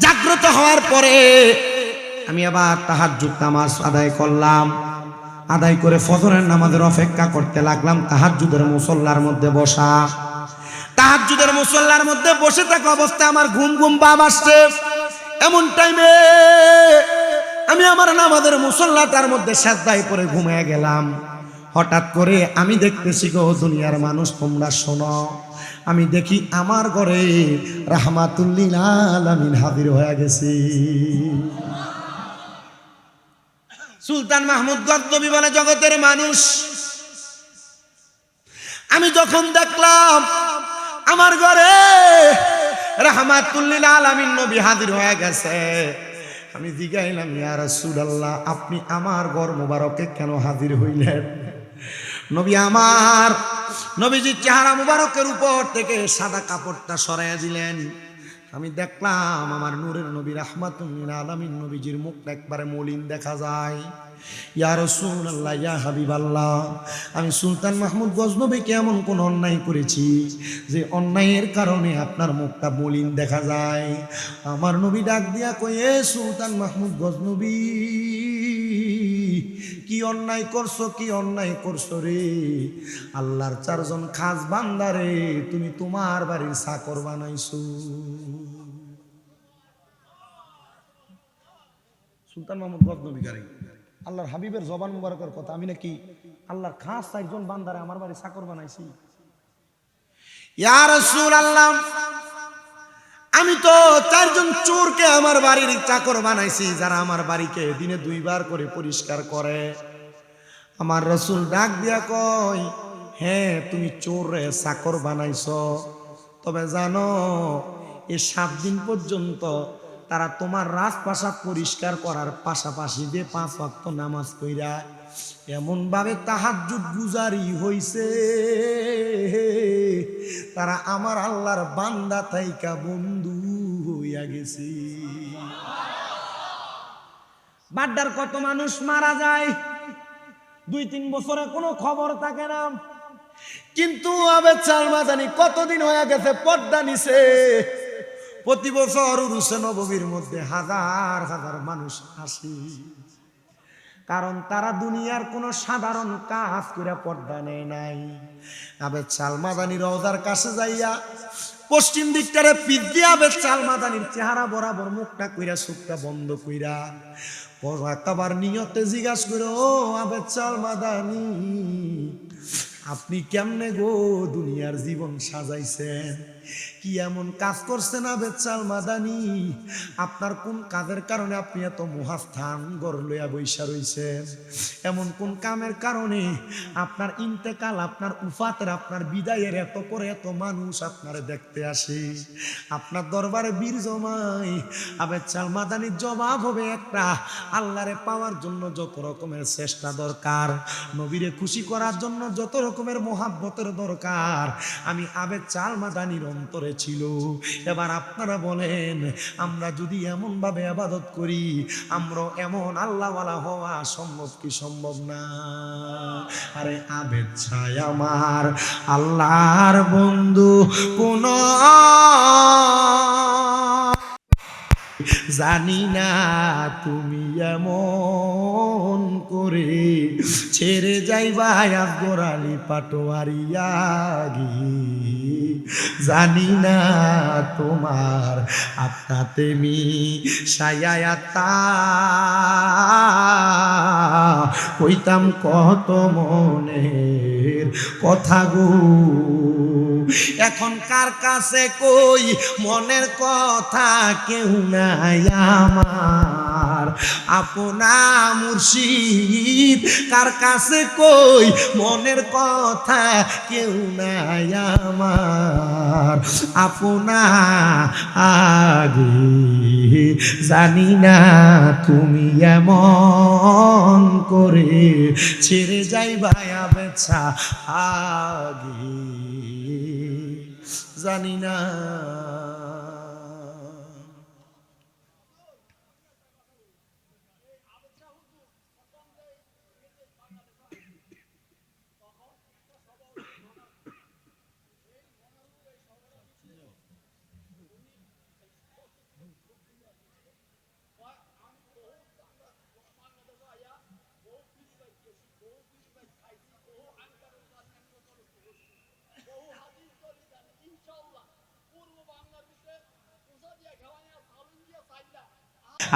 জাগ্রত হওয়ার পরে আমি আবার তাহাজ্জুদ নামাজ আদায় করলাম। আদায় করে ফজরের নামাজের অপেক্ষা করতে লাগলাম। তাহাজ্জুদের মুসল্লার মধ্যে বসা, তাহাজ্জুদের মুসল্লার মধ্যে বসে থাকা অবস্থায় আমার ঘুম ভাব আসছে। এমন টাইমে আমি আমার নামাজের মুসল্লাটার মধ্যে সিজদায় পড়ে ঘুমিয়ে গেলাম। হঠাৎ করে আমি দেখতেছি গো দুনিয়ার মানুষ, তোমরা শোনো, আমি দেখি আমার ঘরে রাহমাতুল লিল আলামিন হাজির হয়ে গেছে। সুলতান মাহমুদ গজনবী বলে, জগতের মানুষ, আমি যখন দেখলাম আমার ঘরে রাহমাতুল লিল আলামিন নবী হাজির হয়ে গেছে, আমি জিজ্ঞাইলাম, ইয়া রাসূলুল্লাহ, আপনি আমার ঘর মোবারকে কেন হাজির হইলেন? নবী আমার, নবীজির চেহারা মুবারকের উপর থেকে সাদা কাপড়টা সরাইয়া দিলেন। আমি দেখলাম আমার নূরের নবী রাহমাতুল লিল আলামিন নবীজির মুখটা একবারে মলিন দেখা যায়। ইয়া রাসূলুল্লাহ, ইয়া হাবিবাল্লাহ, আমি সুলতান মাহমুদ গজনবী কেমন কোন অন্যায় করেছি যে অন্যায়ের কারণে আপনার মুখটা মলিন দেখা যায়? আমার নবী ডাক দিয়া কয়ে, সুলতান মাহমুদ গজনবী, কি অন্যায় করছো, কি অন্যায় করছো রে? আল্লাহর 4 জন খাস বান্দারে তুমি তোমার বাড়ির চাকর বানাইছো। সুলতান মাহমুদ গজনবী গারে আল্লাহর হাবিবের জবান মুবারকের কথা, আমি নাকি আল্লাহর খাস 4 জন বান্দারে আমার বাড়ি চাকর বানাইছি? ইয়া রাসূলুল্লাহ, আমি তো 4 জন চোরকে আমার বাড়ির চাকর বানাইছি, যারা আমার বাড়িকে দিনে 2 বার করে পরিষ্কার করে। আমার রাসূল ডাক দিয়া কয়, হ্যাঁ তুমি চোরে চাকর বানাইছো, তবে জানো এই 7 দিন পর্যন্ত তারা তোমার রাজপ্রাসাদ পরিষ্কার করার পাশাপাশি যে 5 ওয়াক্ত নামাজ কইরা এমন ভাবে তাহাজ্জুদ গুজারি হইছে, তারা আমার আল্লাহর বান্দা থাইকা বন্ধু হইয়া গেছে। বাড্ডার কত মানুষ মারা যায়, 2-3 বছরে কোনো খবর থাকে না, কিন্তু আবেদ সালমা জানি কতদিন হয়ে গেছে পর্দা নিছে। প্রতি বছর উরুসে নববীর মধ্যে হাজার হাজার মানুষ আসে, কারণ তারা দুনিয়ার কোনো সাধারণ কাজ করে পর্দা নেয় নাই। আবেদ সালমাদানি রওজার কাছে যাইয়া পশ্চিম দিকটারে পিঠ দিয়ে আবেদ সালমাদানির চেহারা বরাবর মুখটা কইরা চোখটা বন্ধ কইরা একবার নিয়তে জিজ্ঞাসা করে, ও আবেদ সালমাদানি আপনি কেমনে গো দুনিয়ার জীবন সাজাইছেন, কি এমন কাজ করছেন আবেদ সালমাদানি, আপনার কোন কাজের কারণে আপনি এত মহাস্থান গড় লইয়া বৈশা রইছেন, এমন কোন কামের কারণে আপনার ইন্তেকাল, আপনার উফাতের, আপনার বিদায়ের এত করে এত মানুষ আপনারে দেখতে আসে, আপনার দরবারে বীর জমায়। আবেদ সালমাদানির জবাব হবে একটা, আল্লাহরে পাওয়ার জন্য যত রকমের চেষ্টা দরকার, নবীরে খুশি করার জন্য যত রকমের মোহাব্বতের দরকার, আমি আবেদ সালমাদানির অন্তরে ছিল। এবার আপনারা বলেন, আমরা যদি এমন ভাবে ইবাদত করি, আমরা এমন আল্লাহওয়ালা হওয়া সম্ভব কি সম্ভব না? আরে আবেদ ছায় আমার আল্লাহর বন্ধু কোন জানি না তুমি এমন করে ছেড়ে যাইবা গোড়ালি পাটোয়ারিয়া গি, জানি না তোমার আপনাতে মি সায়াতা কইতাম কত মনের কথা গো, এখন কার কাছে কই মনের কথা, কেউ নাই আমার আপনা মুর্শিদ, কার কাছে কই মনের কথা, কেউ নাই আমার আপনা আগে, জানি না তুমি এমন করে ছেড়ে যাইবা বেছা আগে, জানি না।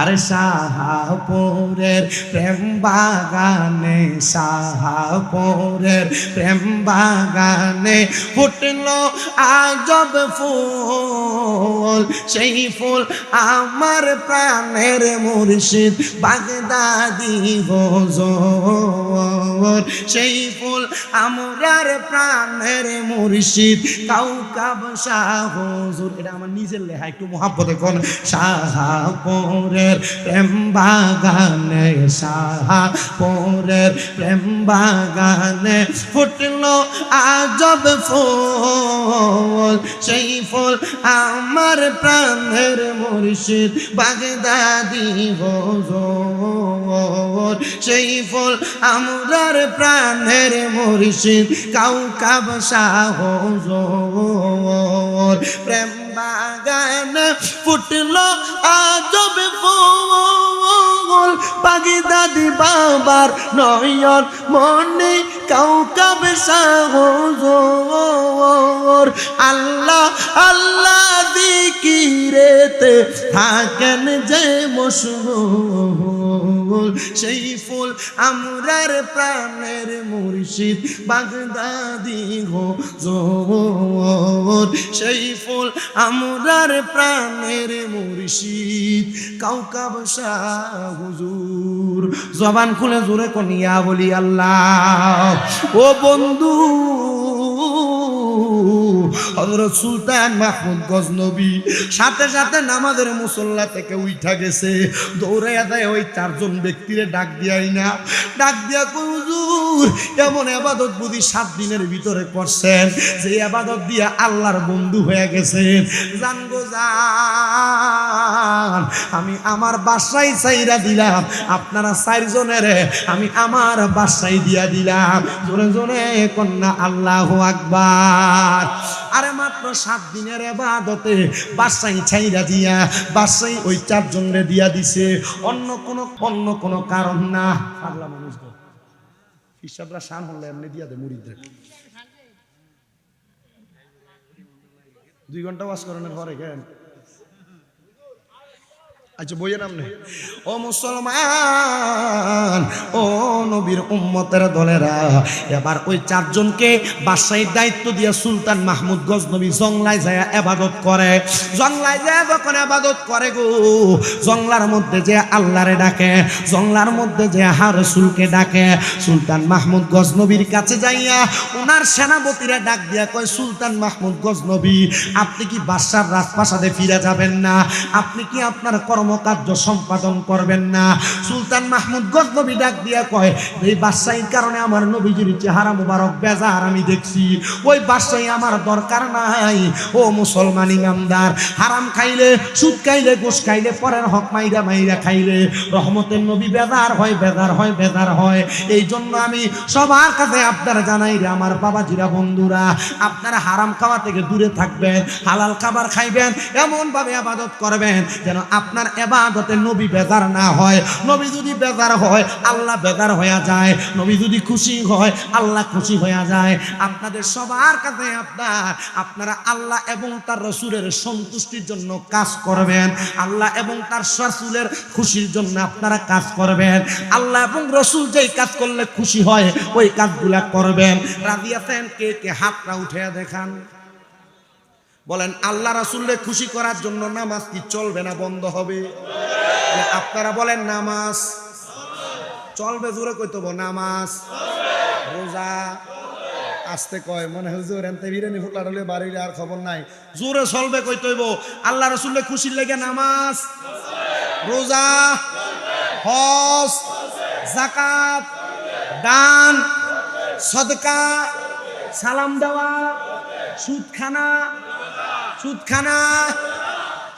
আরে শাহপুরের প্রেম বাগানে, শাহপুরের প্রেম বাগানে ফুটলো আজব ফুল, সেই ফুল আমার প্রাণের মুর্শিদ বাগদাদি হুজুর, সেই ফুল আমরার প্রাণের মুর্শিদ কাউকাব শাহ হুজুর। এটা আমার নিজের লেখা, একটু মহাব্বতে কোন শাহপুরের প্রেম বাগানে, শাহপুরের প্রেম বাগানে ফুটলো আজব ফুল, সেই ফুল আমার প্রাণের মুর্শিদ বাগদাদি হুজুর, সেই ফুল আমরার প্রাণের মুর্শিদ কাউকাব শাহ হুজুর। প্রেম বাগানে ফুটলো আজব ফুল, বাগদাদি বাবার নয়ন মনে কাউকাব শাহ হুজুর আল্লাহ আল্লাহ জিকিরেতে থাকেন যে মশগুল সেই ফুল আমরার প্রাণের মুর্শিদ বাগদাদি হুজুর সেই ফুল আমরার প্রাণের মুর্শিদ কাউকাব শাহ হুজুর জবান খুলে জোরে কনিয়া বলি আল্লাহ ও বন্ধু হযরত সুলতান মাহমুদ গজনবী সাথে সাথে নামাজের মুসল্লা থেকে উঠা গেছে দৌড়াইয়া যায় ওই চারজন ব্যক্তিরে ডাক দিয়াই না ডাক দিয়া কই হুজুর এমন ইবাদত বুঝি 7 দিনের ভিতরে করছেন যে ইবাদত দিয়া আল্লাহর বন্ধু হয়ে গেছেন জান গো জান আমি আমার বাসায় চাইরা দিলাম আপনারা 4 জনের আমি আমার বাসায় দিয়া দিলাম জোরে জোরে কন্যা আল্লাহু আকবার আরে মাত্র 7 দিনের ইবাদতে বাসায় ছাইরা দিয়া বাসায় ওই 4 জনরে দিয়া দিছে অন্য কোনো কারণ না পাগলা মানুষ গো হিসাবরা শান হলে এমনি দিয়া দে মুরিদদের 2 ঘন্টা ওয়াজ করানোর পরে কেন আচ্ছা বইয়ের নাম নেই ও মুসলমান ও নবীর উম্মতের দলেরা এবার ওই 4 জনকে বাদশাহীর দায়িত্ব দিয়ে সুলতান মাহমুদ গজনবী জংলায় যায় ইবাদত করে জংলায় যায় যখন ইবাদত করে গো জংলার মধ্যে যে আল্লাহরে ডাকে জংলার মধ্যে যে রাসূলকে ডাকে সুলতান মাহমুদ গজনবীর কাছে যাইয়া ওনার সেনাপতিরা ডাক দিয়া কয় সুলতান মাহমুদ গজনবী আপনি কি বাদশার রাজপ্রাসাদে ফিরে যাবেন না আপনি কি আপনার কর্মকার্য সম্পাদন করবেন না সুলতান মাহমুদ গজনবী ডাক দিয়া কয় এই বাদশাহীর কারণে আমার নবীজির চেহারা মুবারক বেজার আমি দেখছি ওই বাদশাহী আমার দরকার নাই ও মুসলমান ইমানদার হারাম খাইলে সুদ খাইলে ঘুষ খাইলে পরের হক মাইরা মাইরা খাইলে রহমতের নবী বেজার হয় এই জন্য আমি সবার কাছে আপনারা জানাই রে আমার বাবাজিরা বন্ধুরা আপনারা হারাম খাওয়া থেকে দূরে থাকবেন হালাল খাবার খাইবেন এমন ভাবে ইবাদত করবেন যেন আপনার ইবাদতে নবী বেজার না হয় নবী যদি বেজার হয় আল্লাহ বেজার হয়ে যায় নবী যদি খুশি হয় আল্লাহ খুশি হয়ে যায় আপনাদের সবার কাছে আপনারা আল্লাহ এবং তার রাসূলের সন্তুষ্টির জন্য কাজ করবেন আল্লাহ এবং তার রাসূলের খুশির জন্য আপনারা কাজ করবেন আল্লাহ এবং রাসূল যেই কাজ করলে খুশি হয় ওই কাজগুলা করবেন রাজি আছেন কে কে হাতটা উঠে দেখান বলেন আল্লাহ রাসূলকে খুশি করার জন্য নামাজ কি চলবে না বন্ধ হবে আপনারা বলেন নামাজ চলবে জোরে কইতো নামাজ রোজা আস্তে কয় মনে হুজুর এনতে বিরানি ফুটলা হলে বাড়িলে আর খবর নাই জোরে চলবে কইতইব আল্লাহ রাসূলকে খুশির লাগে নামাজ রোজা হজ যাকাত দান সদকা সালাম দেওয়া সুদখানা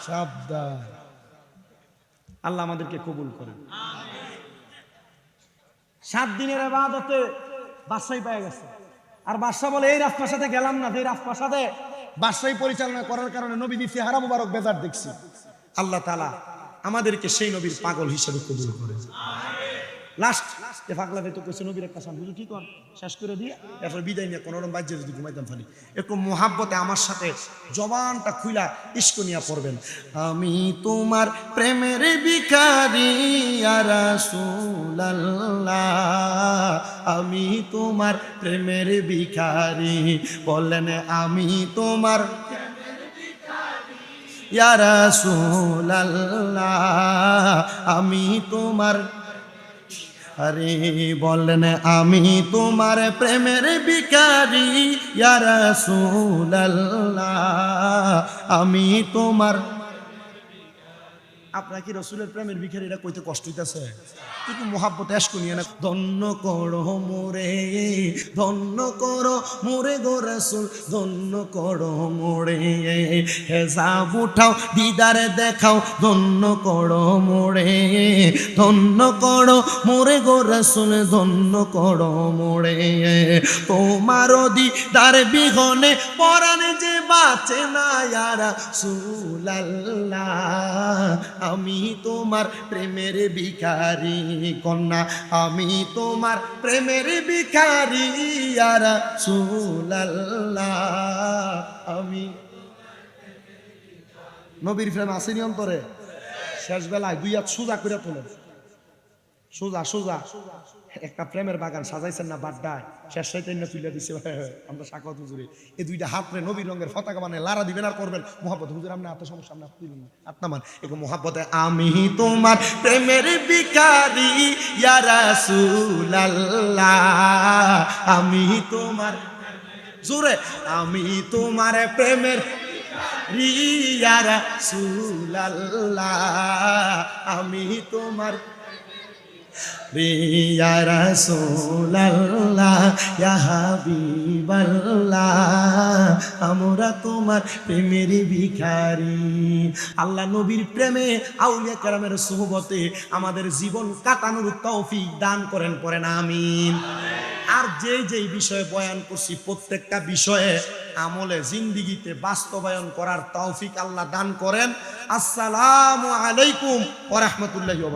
সাবধান আল্লাহ আমাদেরকে কবুল করেন 7 দিনের ইবাদতে বাদশাহী পেয়ে গেছে আর বাদশা বলে এই রাজপ্রাসাদে গেলাম না যে রাজপ্রাসাদে বাদশাহী পরিচালনা করার কারণে নবীজি চেহারা মুবারক বেজার দেখছি আল্লাহ তাআলা আমাদেরকে সেই নবীর পাগল হিসেবে কবুল করেন লাস্ট এ পাগলা তো কইছে নবীর একটা সান বুঝু কি কোন শেষ করে দিয়ে এরপর বিদায় নিয়ে কোনরকম বাজ্যে যদি ঘুমাইতাম ফালি একটু মোহাব্বতে আমার সাথে জবানটা খুইলা ইশক নিয়া পড়বেন আমি তোমার প্রেমের ভিখারি ইয়া রাসূলুল্লাহ আমি তোমার প্রেমের ভিখারি বলেন আমি তোমার ইয়া রাসূলুল্লাহ আমি তোমার আরে বলেন আমি তোমার প্রেমের ভিখারি ইয়া রাসূলুল্লাহ আমি তোমার আপনার কি রাসূলের প্রেমের ভিখারি এটা কইতে কষ্ট হইতাছে একটু মোহাব্বত এশক নিয়ে না ধন্য করো মোরে গো রাসূল ধন্য করো মোরে হেজাব উঠাও দিদারে দেখাও ধন্য করো মোরে গো রাসূল ধন্য করো মোরে তোমার দিদার বিহনে পরাণ যে বাঁচে না ইয়া রাসূলুল্লাহ আমি তোমার প্রেমের ভিখারি কন্যা, আমি তোমার প্রেমের ভিখারি ইয়া রাসূলুল্লাহ। আমি নবীর প্রেম আসেনি অন্তরে? শেষ বেলায় দুই হাত সোজা করে তোলেন, সোজা সোজা। একটা প্রেমের বাগান সাজাইছেন না বাড্ডায়, শেষ সাইতে না তুলে দিছে আমরা সাকাত হুজুরে। এই দুইটা হাত রে নবীর রঙের পতাকা বানায় লারা দিবেন আর করবেন মোহাব্বত। হুজুর আপনি এত সমস্যা আপনি দিলেন না আপনামান এক মোহাব্বতে। আমি তোমার প্রেমের ভিখারি ইয়া রাসূলুল্লাহ, আমি তোমার জোরে, আমি তোমার প্রেমের ইয়া রাসূলুল্লাহ, আমি তোমার ইয়া রাসূলুল্লাহ ইয়া হাবিবাল্লাহ, আমরা তোমার প্রেমের ভিখারি। আল্লাহ নবীর প্রেমে আউলিয়া কেরামের সুহবতে আমাদের জীবন কাটানোর তৌফিক দান করেন, পড়েন আমিন। আর যেই বিষয়ে বয়ান করছি প্রত্যেকটা বিষয়ে আমলে জিন্দিগিতে বাস্তবায়ন করার তৌফিক আল্লাহ দান করেন। আসসালামু আলাইকুম ওয়া রাহমাতুল্লাহি ওয়া বারাকাতুহু।